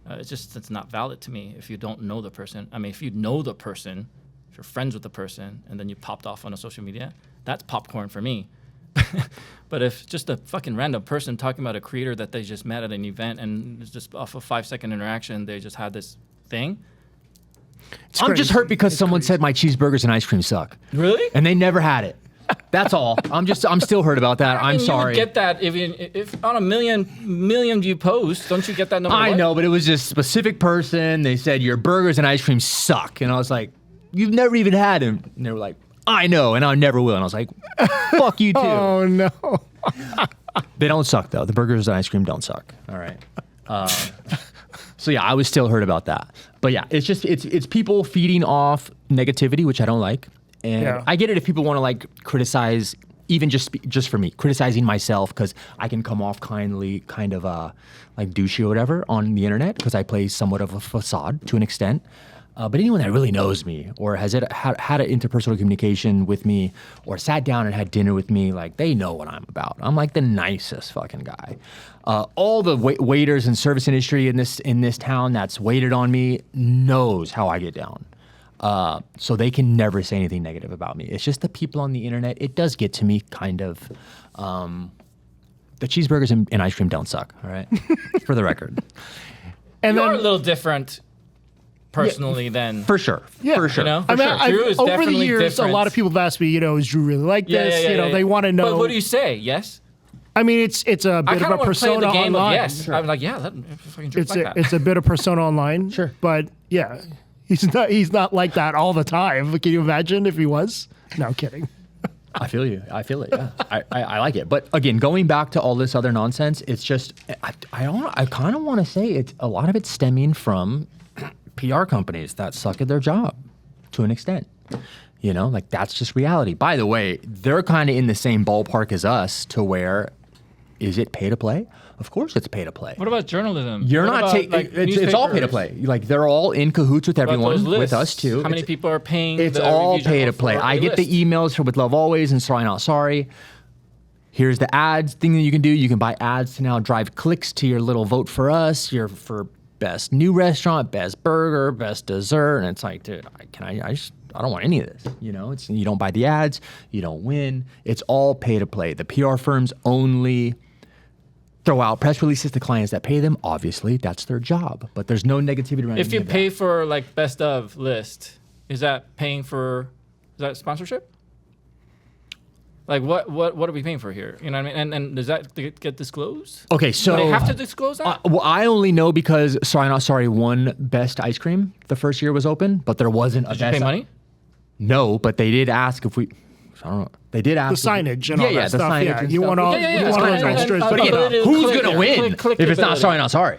It's not valid to me if you don't know the person. I mean, if you know the person, if you're friends with the person, and then you popped off on a social media, that's popcorn for me. But if just a fucking random person talking about a creator that they just met at an event and it's just off a 5-second interaction, they just had this thing. I'm just hurt because someone said my cheeseburgers and ice cream suck. Really? And they never had it. That's all. I'm still hurt about that. I'm sorry. You would get that if on a million view post, don't you get that number? I know, but it was just a specific person. They said your burgers and ice cream suck. And I was like, you've never even had them. And they were like, I know, and I never will. And I was like, fuck you too. Oh, no. They don't suck, though. The burgers and ice cream don't suck. All right. So, yeah, I was still hurt about that. But, yeah, it's people feeding off negativity, which I don't like. And I get it if people want to, criticize, even just for me, criticizing myself, because I can come off kind of douchey or whatever on the internet, because I play somewhat of a facade to an extent. But anyone that really knows me or has had an interpersonal communication with me or sat down and had dinner with me, they know what I'm about. I'm the nicest fucking guy. All the waiters and service industry in this town that's waited on me knows how I get down. So they can never say anything negative about me. It's just the people on the internet. It does get to me kind of. The cheeseburgers and ice cream don't suck. All right, for the record. And You're then a little different. Personally, then For sure. For sure. Drew is over the definitely years, different. a lot of people have asked me, is Drew really like this? They want to know. But what do you say? Yes. I mean, it's a bit of a play persona the game online. of yes. I'm like, yeah, fucking Drew's like that. It's a bit of persona online. Sure. But yeah, he's not like that all the time. Kind you imagine if he was? No, I'm kidding. I feel you. I feel it. Yeah, I like it. But again, going back to all this other nonsense, it's just I kind of want to say a lot of it's stemming from PR companies that suck at their job to an extent. That's just reality. By the way, they're kind of in the same ballpark as us to where, is it pay to play? Of course it's pay to play. What about journalism? You're What not about, taking, it's all pay to play. They're all in cahoots with What about everyone, those with us lists? too. How many people are paying? It's the all review pay journal to play. for I a get the list? emails for With Love Always and Sorry Not Sorry. Here's the ads thing that you can do. You can buy ads to now drive clicks to your little vote for us, for best new restaurant, best burger, best dessert. And it's like, dude, I don't want any of this. You don't buy the ads, you don't win. It's all pay to play. The PR firms only throw out press releases to clients that pay them. Obviously, that's their job. But there's no negativity around If any you of pay that. for like best of list, is that paying for? Is that sponsorship? Like what are we paying for here? You know what I mean? And does that get disclosed? Okay, so Do they have to disclose that? well, I only know because won best ice cream the first year it was open, but there wasn't a Did you best. pay money? No, but they did ask if we. I don't know. They did ask The signage and all that the stuff. signage Yeah, and you stuff. want all, Yeah, yeah, you yeah. want all And- those and- extras. and- But but again, ability to who's click gonna it. win Click if it's not ability. sorry, not sorry?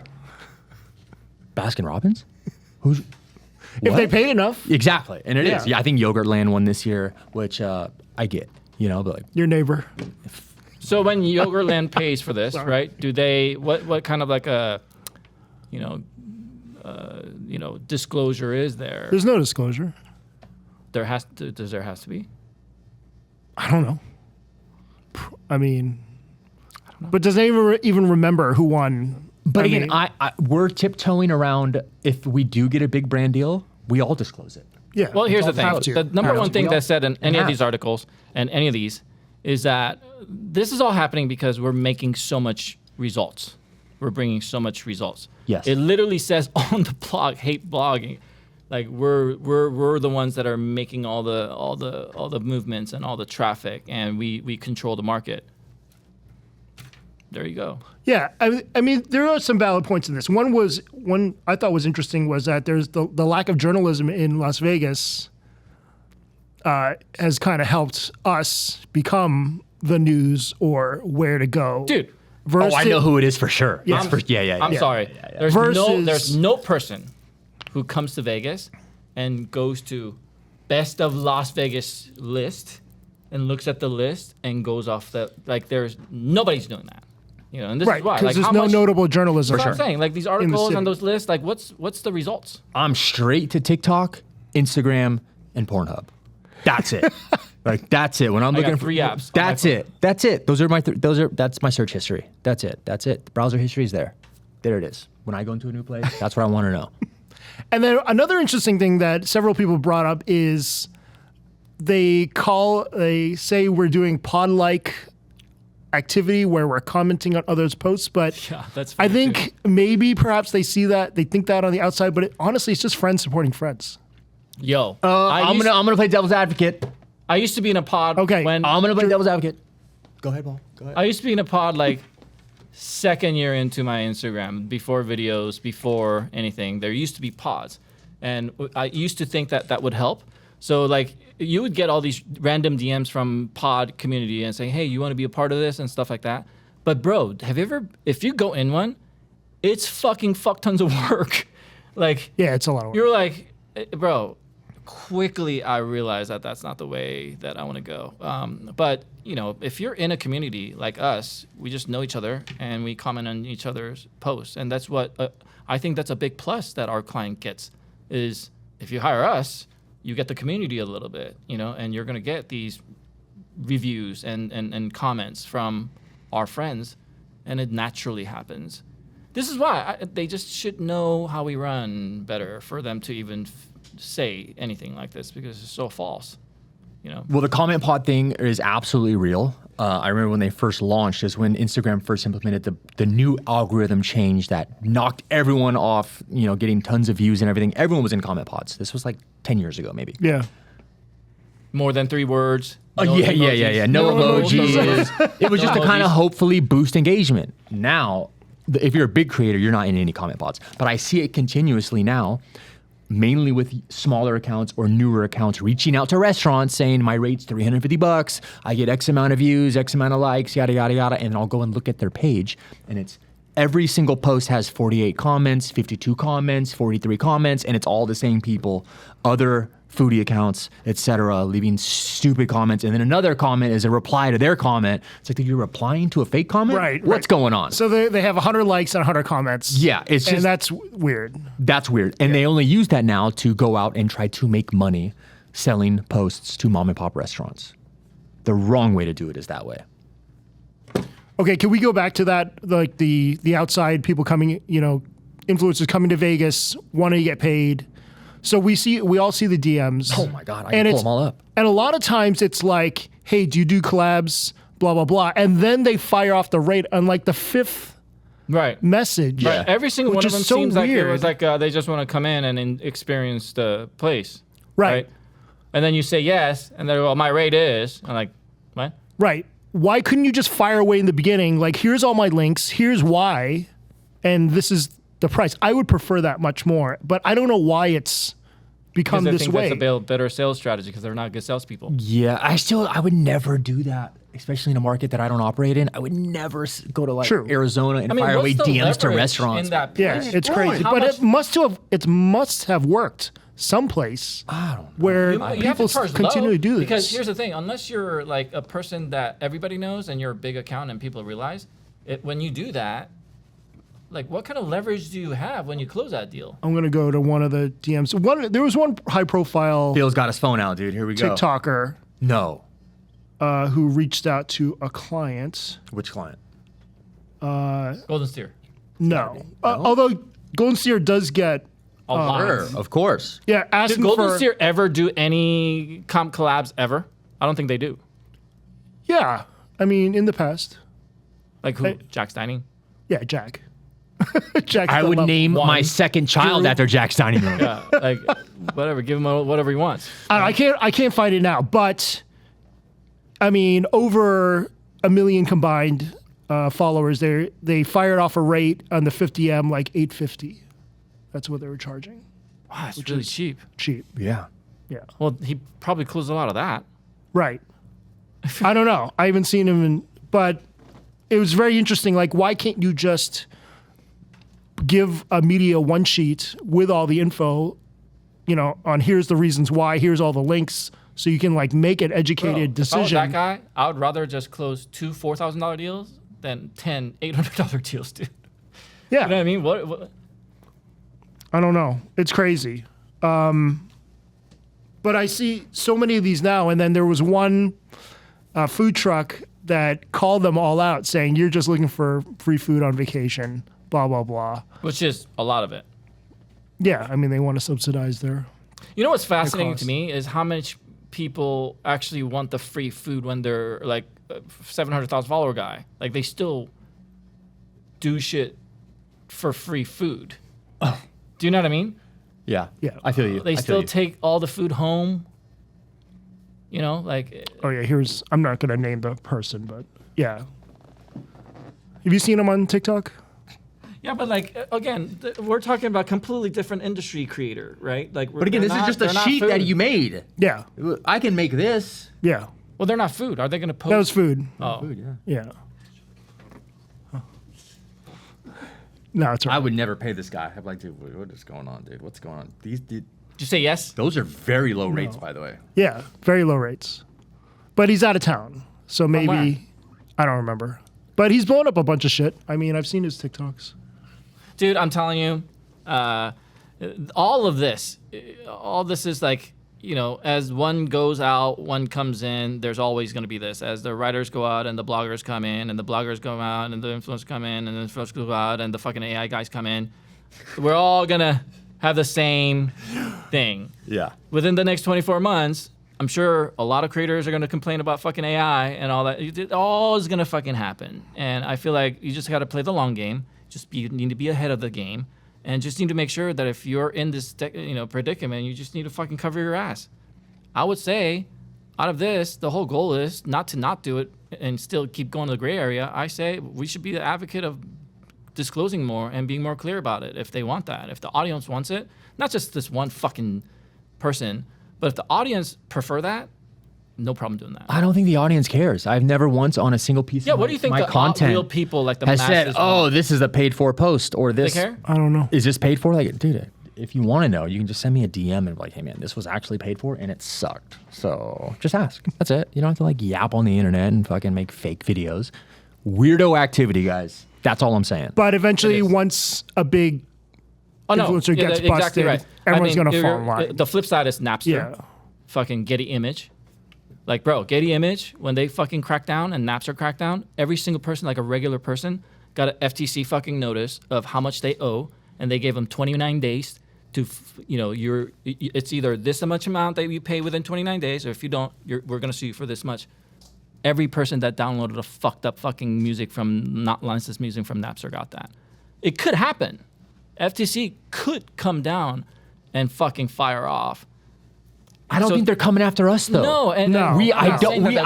Baskin Robbins? Who's? if what? they paid enough, Exactly, and it is. Yeah. Yeah, I think Yogurtland won this year, which I get. You know, but like your neighbor. So when Yogurtland pays for this, right? Do they what kind of like a, you know, disclosure is there? There's no disclosure. Does there has to be? I don't know. I mean, but does anyone even remember who won? But I again, mean, I we're tiptoeing around. If we do get a big brand deal, we all disclose it. yeah. Well, here's the Have thing. to. The number Have one to. thing We all- that's said in any of have these to. articles and any of these is that this is all happening because we're making so much results. We're bringing so much results. Yes. It literally says on the blog, hate blogging, like we're the ones that are making all the movements and all the traffic, and we control the market. There you go. Yeah, I mean, there are some valid points in this. One I thought was interesting was that there's the lack of journalism in Las Vegas has kind of helped us become the news or where to go. Dude, Oh, I know who it is for sure. Yeah. It's for, yeah. I'm sorry. yeah. There's no person who comes to Vegas and goes to best of Las Vegas list and looks at the list and goes off the like. There's nobody's doing that. You know, and this Right, is why. because Like, there's how no much, notable journalism. That's what I'm saying. Like these articles city. on those lists. Like what's the results? I'm straight to TikTok, Instagram, and Pornhub. That's it. Like that's it. When I'm I looking got for 3 apps on my that's phone. it. That's it. That's my search history. That's it. The browser history is there. There it is. When I go into a new place, that's what I want to know. And then another interesting thing that several people brought up is they say we're doing pod-like activity where we're commenting on others' posts, but Yeah, that's. I funny, too. think maybe perhaps they see that, they think that on the outside, but honestly, it's just friends supporting friends. Yo, I'm gonna play devil's advocate. I used to be in a pod. Okay. When I'm gonna play devil's advocate. Go ahead, Paul. Go ahead. I used to be in a pod like second year into my Instagram, before videos, before anything. There used to be pods, and I used to think that would help. So like you would get all these random DMs from pod community and saying, "Hey, you want to be a part of this?" and stuff like that. But bro, if you go in one, it's fucking fuck tons of work. Like Yeah, it's a lot of work. you're like, bro. Quickly, I realized that that's not the way that I want to go. But you know, if you're in a community like us, we just know each other and we comment on each other's posts, and that's what I think that's a big plus that our client gets. Is if you hire us, you get the community a little bit, you know, and you're gonna get these reviews and comments from our friends, and it naturally happens. This is why they just should know how we run better for them to even say anything like this, because it's so false, you know. Well, the comment pod thing is absolutely real. I remember when they first launched, is when Instagram first implemented the new algorithm change that knocked everyone off, you know, getting tons of views and everything. Everyone was in comment pods. This was like 10 years ago, maybe. Yeah. More than 3 words. Oh, no yeah. emojis. No No emojis. It was just to emojis. kind of hopefully boost engagement. Now, if you're a big creator, you're not in any comment pods. But I see it continuously now, mainly with smaller accounts or newer accounts reaching out to restaurants saying my rate's $350, I get X amount of views, X amount of likes, yada, yada, yada. And I'll go and look at their page, and it's every single post has 48 comments, 52 comments, 43 comments, and it's all the same people, other foodie accounts, etc., leaving stupid comments. And then another comment is a reply to their comment. It's like, you're replying to a fake comment? Right. What's going on? So they have 100 likes and 100 comments. Yeah, it's and just- that's weird. That's weird. And they only use that now to go out and try to make money selling posts to mom and pop restaurants. The wrong way to do it is that way. Okay, can we go back to that, like the outside people coming, you know, influencers coming to Vegas, wanting to get paid. So we all see the DMs. Oh my God, I And can pull it's- them all up. And a lot of times it's like, hey, do you do collabs? Blah, blah, blah. And then they fire off the rate on like the fifth Right. message. Right. Every single Which one of is them so seems like it weird. was like they just want to come in and experience the place. Right. And then you say yes, and they're well, my rate is. I'm like, what? Right. Why couldn't you just fire away in the beginning? Like, here's all my links, here's why, and this is the price. I would prefer that much more, but I don't know why it's become Because I this think way. that's a better sales strategy because they're not good salespeople. Yeah, I would never do that, especially in a market that I don't operate in. I would never go to like True. Arizona and I mean, fire away what's the DMs to leverage restaurants. in that Yeah, place? it's crazy, How but much- it must have worked someplace where You have people to charge continually low, do this. Because here's the thing: unless you're like a person that everybody knows and you're a big account and people realize, when you do that, like what kind of leverage do you have when you close that deal? I'm gonna go to one of the DMs. There was one high-profile Bill's got his phone out, dude. Here we go. TikToker No. who reached out to a client. Which client? Golden Steer. No, although Golden Steer does get A lot. Sure, of course. yeah. Ask Did him Golden for Steer ever do any comp collabs ever? I don't think they do. yeah. I mean, in the past, Like who? Hey. Jack Steining? yeah, Jack. Jack. I would name my One. second child after Jack Steining. Yeah, like whatever. Give him whatever he wants. I can't find it now, but I mean, over 1 million combined followers. They fired off a rate on the 50M like $850. That's what they were charging. Wow, it's really cheap. Cheap. Yeah. Yeah. Well, he probably closed a lot of that. Right. I don't know. I haven't seen him but it was very interesting. Like, why can't you just give a media one sheet with all the info, on here's the reasons why, here's all the links, so you can like make an educated Bro, if I was decision. that guy, I would rather just close 2 $4,000 deals than 10 $800 deals, dude. Yeah. You know what I mean? What? I don't know. It's crazy. But I see so many of these now. And then there was one food truck that called them all out saying, you're just looking for free food on vacation, blah, blah, blah. Which is a lot of it. Yeah. I mean, they want to subsidize their. You know what's fascinating cost. to me is how much people actually want the free food when they're like a 700,000 follower guy. Like they still do shit for free food. Do you know what I mean? Yeah. Yeah. I feel you. They I feel still you. take all the food home. Like Oh, yeah. I'm not going to name the person, but yeah. Have you seen him on TikTok? yeah, but like again, we're talking about completely different industry creator, right? Like, But again, this is just a sheet that you made. Yeah. I can make this. Yeah. Well, they're not food. Are they going to post? That was food. Oh, Food, yeah. Yeah. No, it's all I right. would never pay this guy. I'm like, dude, what is going on, dude? What's going on? did you say yes? Those are very low rates, by the way. Yeah, very low rates. But he's out of town, so where? maybe I don't remember. But he's blown up a bunch of shit. I mean, I've seen his TikToks. Dude, I'm telling you, all this is like, as one goes out, one comes in, there's always going to be this. As the writers go out and the bloggers come in, and the bloggers go out and the influencers come in, and the influencers go out and the fucking AI guys come in, we're all going to have the same thing. Yeah. Within the next 24 months, I'm sure a lot of creators are going to complain about fucking AI and all that. It all is going to fucking happen. And I feel like you just got to play the long game. You need to be ahead of the game, and just need to make sure that if you're in this predicament, you just need to fucking cover your ass. I would say, out of this, the whole goal is not to not do it and still keep going to the gray area. I say we should be the advocate of disclosing more and being more clear about it if they want that. If the audience wants it, not just this one fucking person, but if the audience prefer that, no problem doing that. I don't think the audience cares. I've never once on a single piece Yeah, of what do you think my the content real people, like the has masses, said, oh, want? this is a paid for post or They this. care? I don't know. Is this paid for? Like, dude, if you want to know, you can just send me a DM and be like, hey man, this was actually paid for and it sucked. So just ask. That's it. You don't have to like yap on the internet and fucking make fake videos. Weirdo activity, guys. That's all I'm saying. But eventually, It is. once a big Oh, no. influencer gets exactly busted, right. everyone's gonna fall in line. The flip side is Napster. Yeah. Fucking Getty Image. Like, bro, Getty Image, when they fucking cracked down and Napster cracked down, every single person, like a regular person, got an FTC fucking notice of how much they owe, and they gave them 29 days to, it's either this much amount that you pay within 29 days, or if you don't, we're gonna sue you for this much. every person that downloaded a fucked up fucking music from not licensed music from Napster got that. It could happen. FTC could come down and fucking fire off. I don't think they're coming after us though. No, and I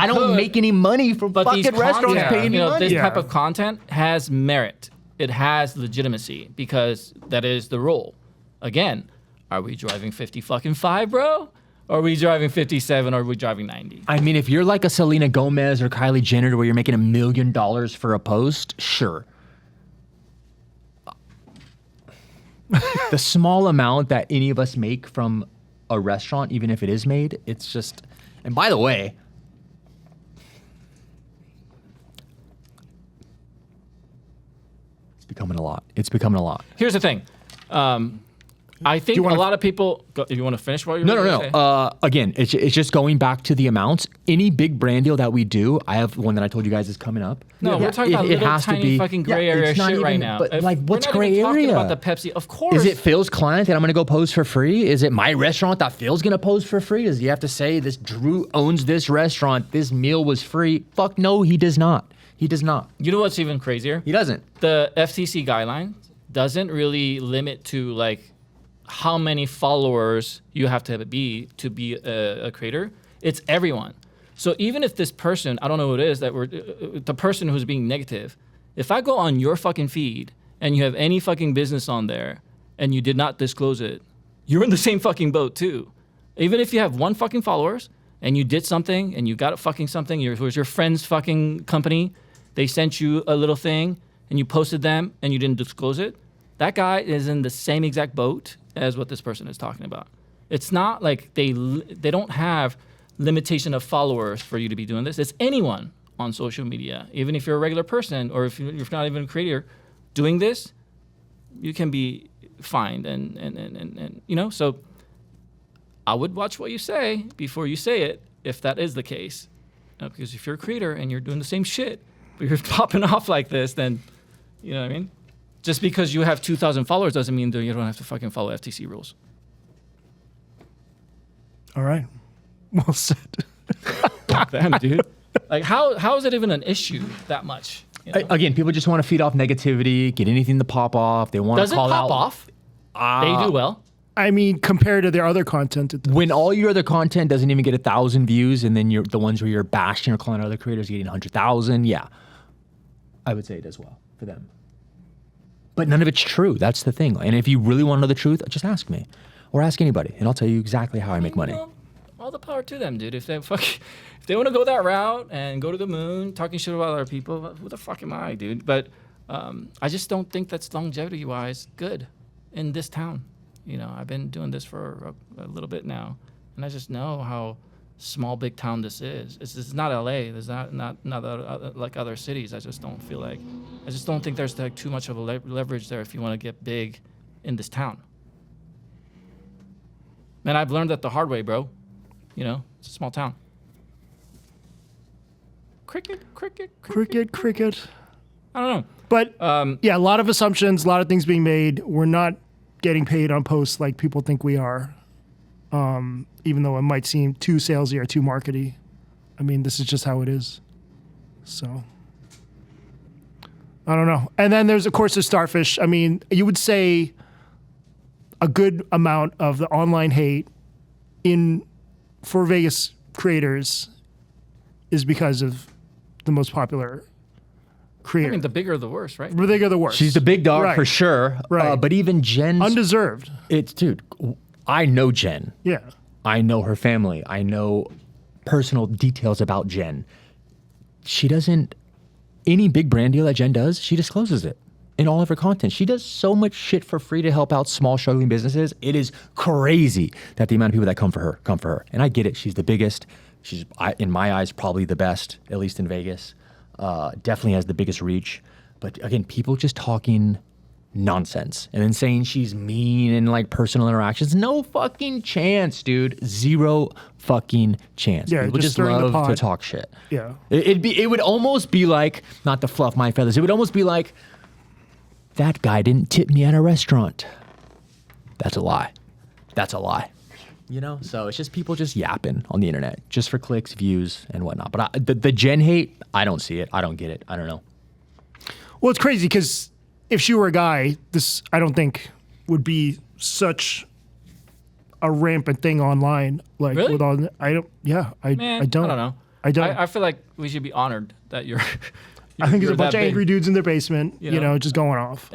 don't make any money from but fucking these restaurants content, paying me money. This type of content has merit. It has legitimacy because that is the rule. Again, are we driving 50 fucking 5, bro? Or are we driving 57 or are we driving 90? I mean, if you're like a Selena Gomez or Kylie Jenner where you're making $1 million for a post, sure. The small amount that any of us make from a restaurant, even if it is made, it's just, and by the way, it's becoming a lot. It's becoming a lot. Here's the thing. I think a lot of people. If you want to finish what you're No. Again, it's just going back to the amounts. Any big brand deal that we do, I have one that I told you guys is coming up. No, we're talking about little tiny fucking gray area shit right now. But like, what's gray area? We're not even talking about the Pepsi. Of course. Is it Phil's client that I'm going to go post for free? Is it my restaurant that Phil's going to post for free? Does he have to say this Drew owns this restaurant? This meal was free? Fuck no, he does not. He does not. You know what's even crazier? He doesn't. The FCC guideline doesn't really limit to like how many followers you have to be a creator. It's everyone. So even if this person, I don't know who it is, the person who's being negative, if I go on your fucking feed and you have any fucking business on there and you did not disclose it, you're in the same fucking boat too. Even if you have 1 fucking followers and you did something and you got a fucking something, it was your friend's fucking company, they sent you a little thing and you posted them and you didn't disclose it, that guy is in the same exact boat as what this person is talking about. It's not like they don't have limitation of followers for you to be doing this. It's anyone on social media, even if you're a regular person or if you're not even a creator, doing this, you can be fined and you know. So I would watch what you say before you say it if that is the case, because if you're a creator and you're doing the same shit, but you're popping off like this, then you know what I mean. Just because you have 2,000 followers doesn't mean that you don't have to fucking follow FTC rules. All right. Well said. Damn, dude. Like, how is it even an issue that much? You know? Again, people just want to feed off negativity, get anything to pop off. They want Does to it call pop out. off? They do well. I mean, compared to their other content, it does. When all your other content doesn't even get 1,000 views, and then you're the ones where you're bashing or calling out other creators getting 100,000, yeah, I would say it does well for them. But none of it's true. That's the thing. And if you really want to know the truth, just ask me, or ask anybody, and I'll tell you exactly how I make money. Well, all the power to them, dude. If they want to go that route and go to the moon, talking shit about other people, who the fuck am I, dude? But I just don't think that's longevity-wise good in this town. You know, I've been doing this for a little bit now, and I just know how small, big town this is. It's not LA. There's not like other cities. I just don't think there's like too much of a leverage there if you want to get big in this town. Man, I've learned that the hard way, bro. You know, it's a small town. Cricket. I don't know. But yeah, a lot of assumptions, a lot of things being made. We're not getting paid on posts like people think we are. Even though it might seem too salesy or too markety. I mean, this is just how it is. So, I don't know. And then there's, of course, the Starfish. I mean, you would say a good amount of the online hate for Vegas creators is because of the most popular creator. I mean, the bigger the worse, right? The bigger the worse. She's the big dog Right. for sure. Right. But even Jen's... Undeserved. Dude, I know Jen. Yeah. I know her family. I know personal details about Jen. She doesn't... Any big brand deal that Jen does, she discloses it in all of her content. She does so much shit for free to help out small, struggling businesses. It is crazy that the amount of people that come for her. And I get it. She's the biggest. She's, in my eyes, probably the best, at least in Vegas. Definitely has the biggest reach. But again, people just talking nonsense and then saying she's mean and like personal interactions. No fucking chance, dude. Zero fucking chance. Yeah, People just just stirring the love to pot. talk shit. Yeah. It would almost be like, not to fluff my feathers, it would almost be like, that guy didn't tip me at a restaurant. That's a lie. That's a lie. You know, so it's just people just yapping on the internet just for clicks, views, and whatnot. But the Jen hate, I don't see it. I don't get it. I don't know. Well, it's crazy because if she were a guy, this I don't think would be such a rampant thing online. Like Really? with all, I don't. Yeah, Man, I don't. I don't know. I don't. I feel like we should be honored that you're. I think there's you're a bunch that of angry big. dudes in their basement, You know? just going off.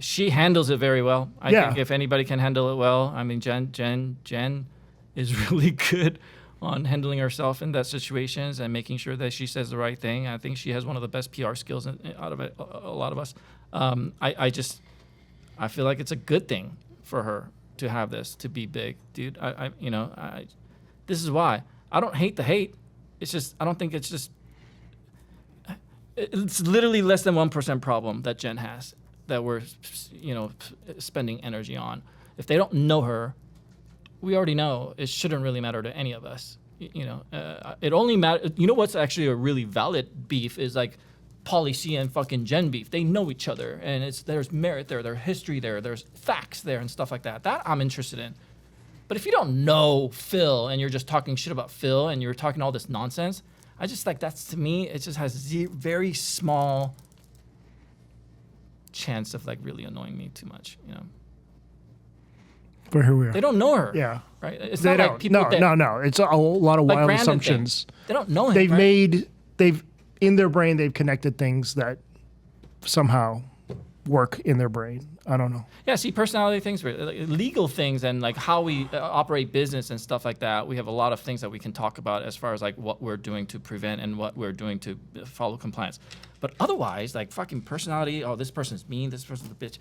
She handles it very well. I Yeah. think if anybody can handle it well, I mean, Jen is really good on handling herself in that situations and making sure that she says the right thing. I think she has one of the best PR skills out of it, a lot of us. I feel like it's a good thing for her to have this, to be big, dude. This is why I don't hate the hate. It's just I don't think it's just. It's literally less than 1% problem that Jen has that we're, spending energy on. If they don't know her, we already know it shouldn't really matter to any of us. It only matters. You know what's actually a really valid beef is like Pauly C and fucking Jen beef. They know each other, and there's merit there, there's history there, there's facts there, and stuff like that. That I'm interested in. But if you don't know Phil and you're just talking shit about Phil and you're talking all this nonsense, I just like that's to me. It just has very small chance of like really annoying me too much. But here we are. They don't know her. Yeah. Right. It's They not don't. like people. No. It's a lot of Like wild Brandon assumptions. thing. They don't know him. They've in their brain they've connected things that somehow work in their brain. I don't know. Yeah, see, personality things, like, legal things, and like how we operate business and stuff like that. We have a lot of things that we can talk about as far as like what we're doing to prevent and what we're doing to follow compliance. But otherwise, like fucking personality. Oh, this person's mean. This person's a bitch.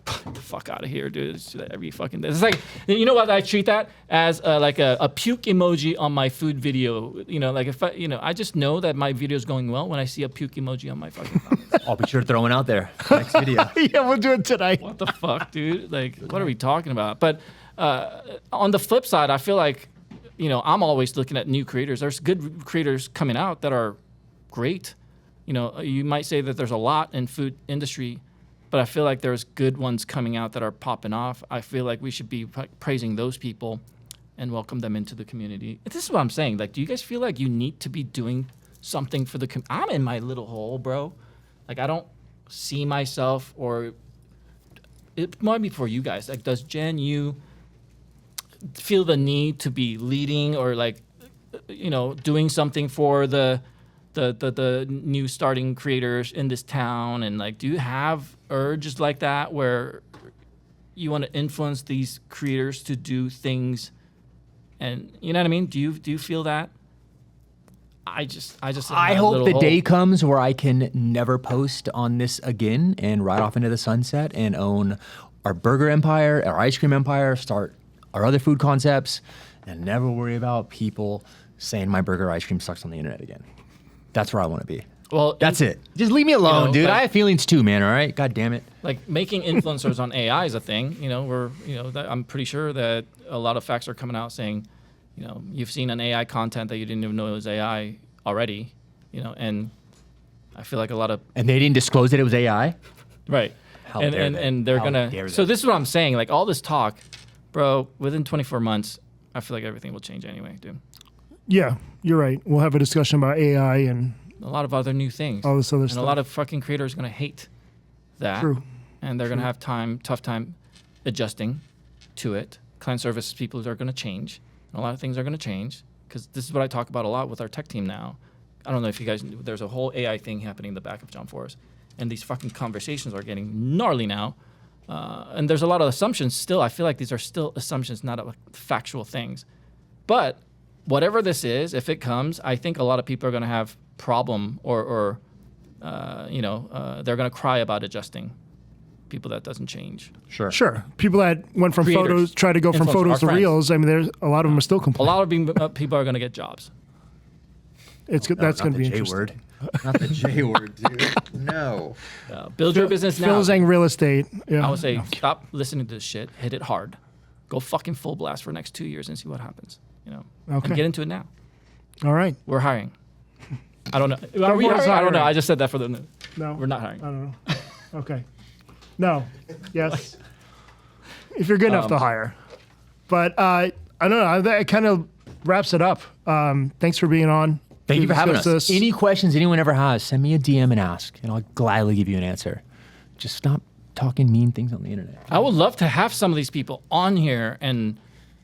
Get the fuck out of here, dude. It's every fucking day. It's like, you know what? I treat that as like a puke emoji on my food video. Like if I just know that my video is going well when I see a puke emoji on my fucking comments. I'll be sure to throw one out there next video. Yeah, we'll do it tonight. What the fuck, dude? Like, what are we talking about? But on the flip side, I feel like, I'm always looking at new creators. There's good creators coming out that are great. You might say that there's a lot in food industry, but I feel like there's good ones coming out that are popping off. I feel like we should be praising those people and welcome them into the community. This is what I'm saying. Like, do you guys feel like you need to be doing something for the community? I'm in my little hole, bro. Like, I don't see myself, or it might be for you guys. Like, does Jen, you feel the need to be leading or like, doing something for the new starting creators in this town? And like, do you have urges like that where you want to influence these creators to do things? And you know what I mean? Do you feel that? I hope the day comes where I can never post on this again and ride off into the sunset and own our burger empire, our ice cream empire, start our other food concepts, and never worry about people saying my burger ice cream sucks on the internet again. That's where I want to be. Well, that's it. Just leave me alone, dude. like- I have feelings too, man. All right. God damn it. Like making influencers on AI is a thing. I'm pretty sure that a lot of facts are coming out saying, you've seen an AI content that you didn't even know it was AI already, and I feel like a lot of And they didn't disclose that it was AI. right, How and dare and, they. and they're How gonna. dare So they. this is what I'm saying. Like all this talk, bro. Within 24 months, I feel like everything will change anyway, dude. Yeah, you're right. We'll have a discussion about AI and A lot of other new things. all this other and stuff. a lot of fucking creators are gonna hate that. True. And they're gonna have tough time adjusting to it. Client service people are gonna change. And a lot of things are gonna change because this is what I talk about a lot with our tech team now. I don't know if you guys knew, there's a whole AI thing happening in the back of John Forrest, and these fucking conversations are getting gnarly now. And there's a lot of assumptions still. I feel like these are still assumptions, not factual things. But whatever this is, if it comes, I think a lot of people are going to have problem or they're going to cry about adjusting. People that doesn't change. Sure. People that went from Creators. photos, try to go from Influencers, photos our to friends. reels. I mean, there's a lot of them are still A complaining. lot of people are going to get jobs. That's going to be interesting. Word. Not the J word, dude. No. Build your business now. Phil's saying real estate. Yeah. I would say stop listening to this shit. Hit it hard. Go fucking full blast for the next 2 years and see what happens. Okay. And get into it now. All right. We're hiring. I don't know. Are we Someone's hiring? I don't know. hiring. I just said that for the. No. We're not hiring. I don't know. Okay. No. Yes. If you're good enough to hire. But I don't know. That kind of wraps it up. Thanks for being on. Thank you for having us. Discuss this. Any questions anyone ever has, send me a DM and ask, and I'll gladly give you an answer. Just stop talking mean things on the internet. I would love to have some of these people on here and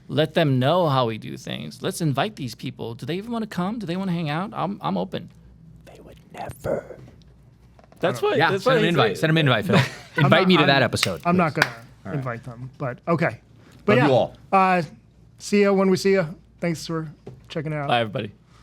let them know how we do things. Let's invite these people. Do they even want to come? Do they want to hang out? I'm open. They would never. That's what. Yeah, that's send what them an he's invite. like. Send them an invite, Phil. Invite me to that episode. I'm not please. going to invite them, but okay. But Love you all. see you when we see you. Thanks for checking it out. Bye, everybody.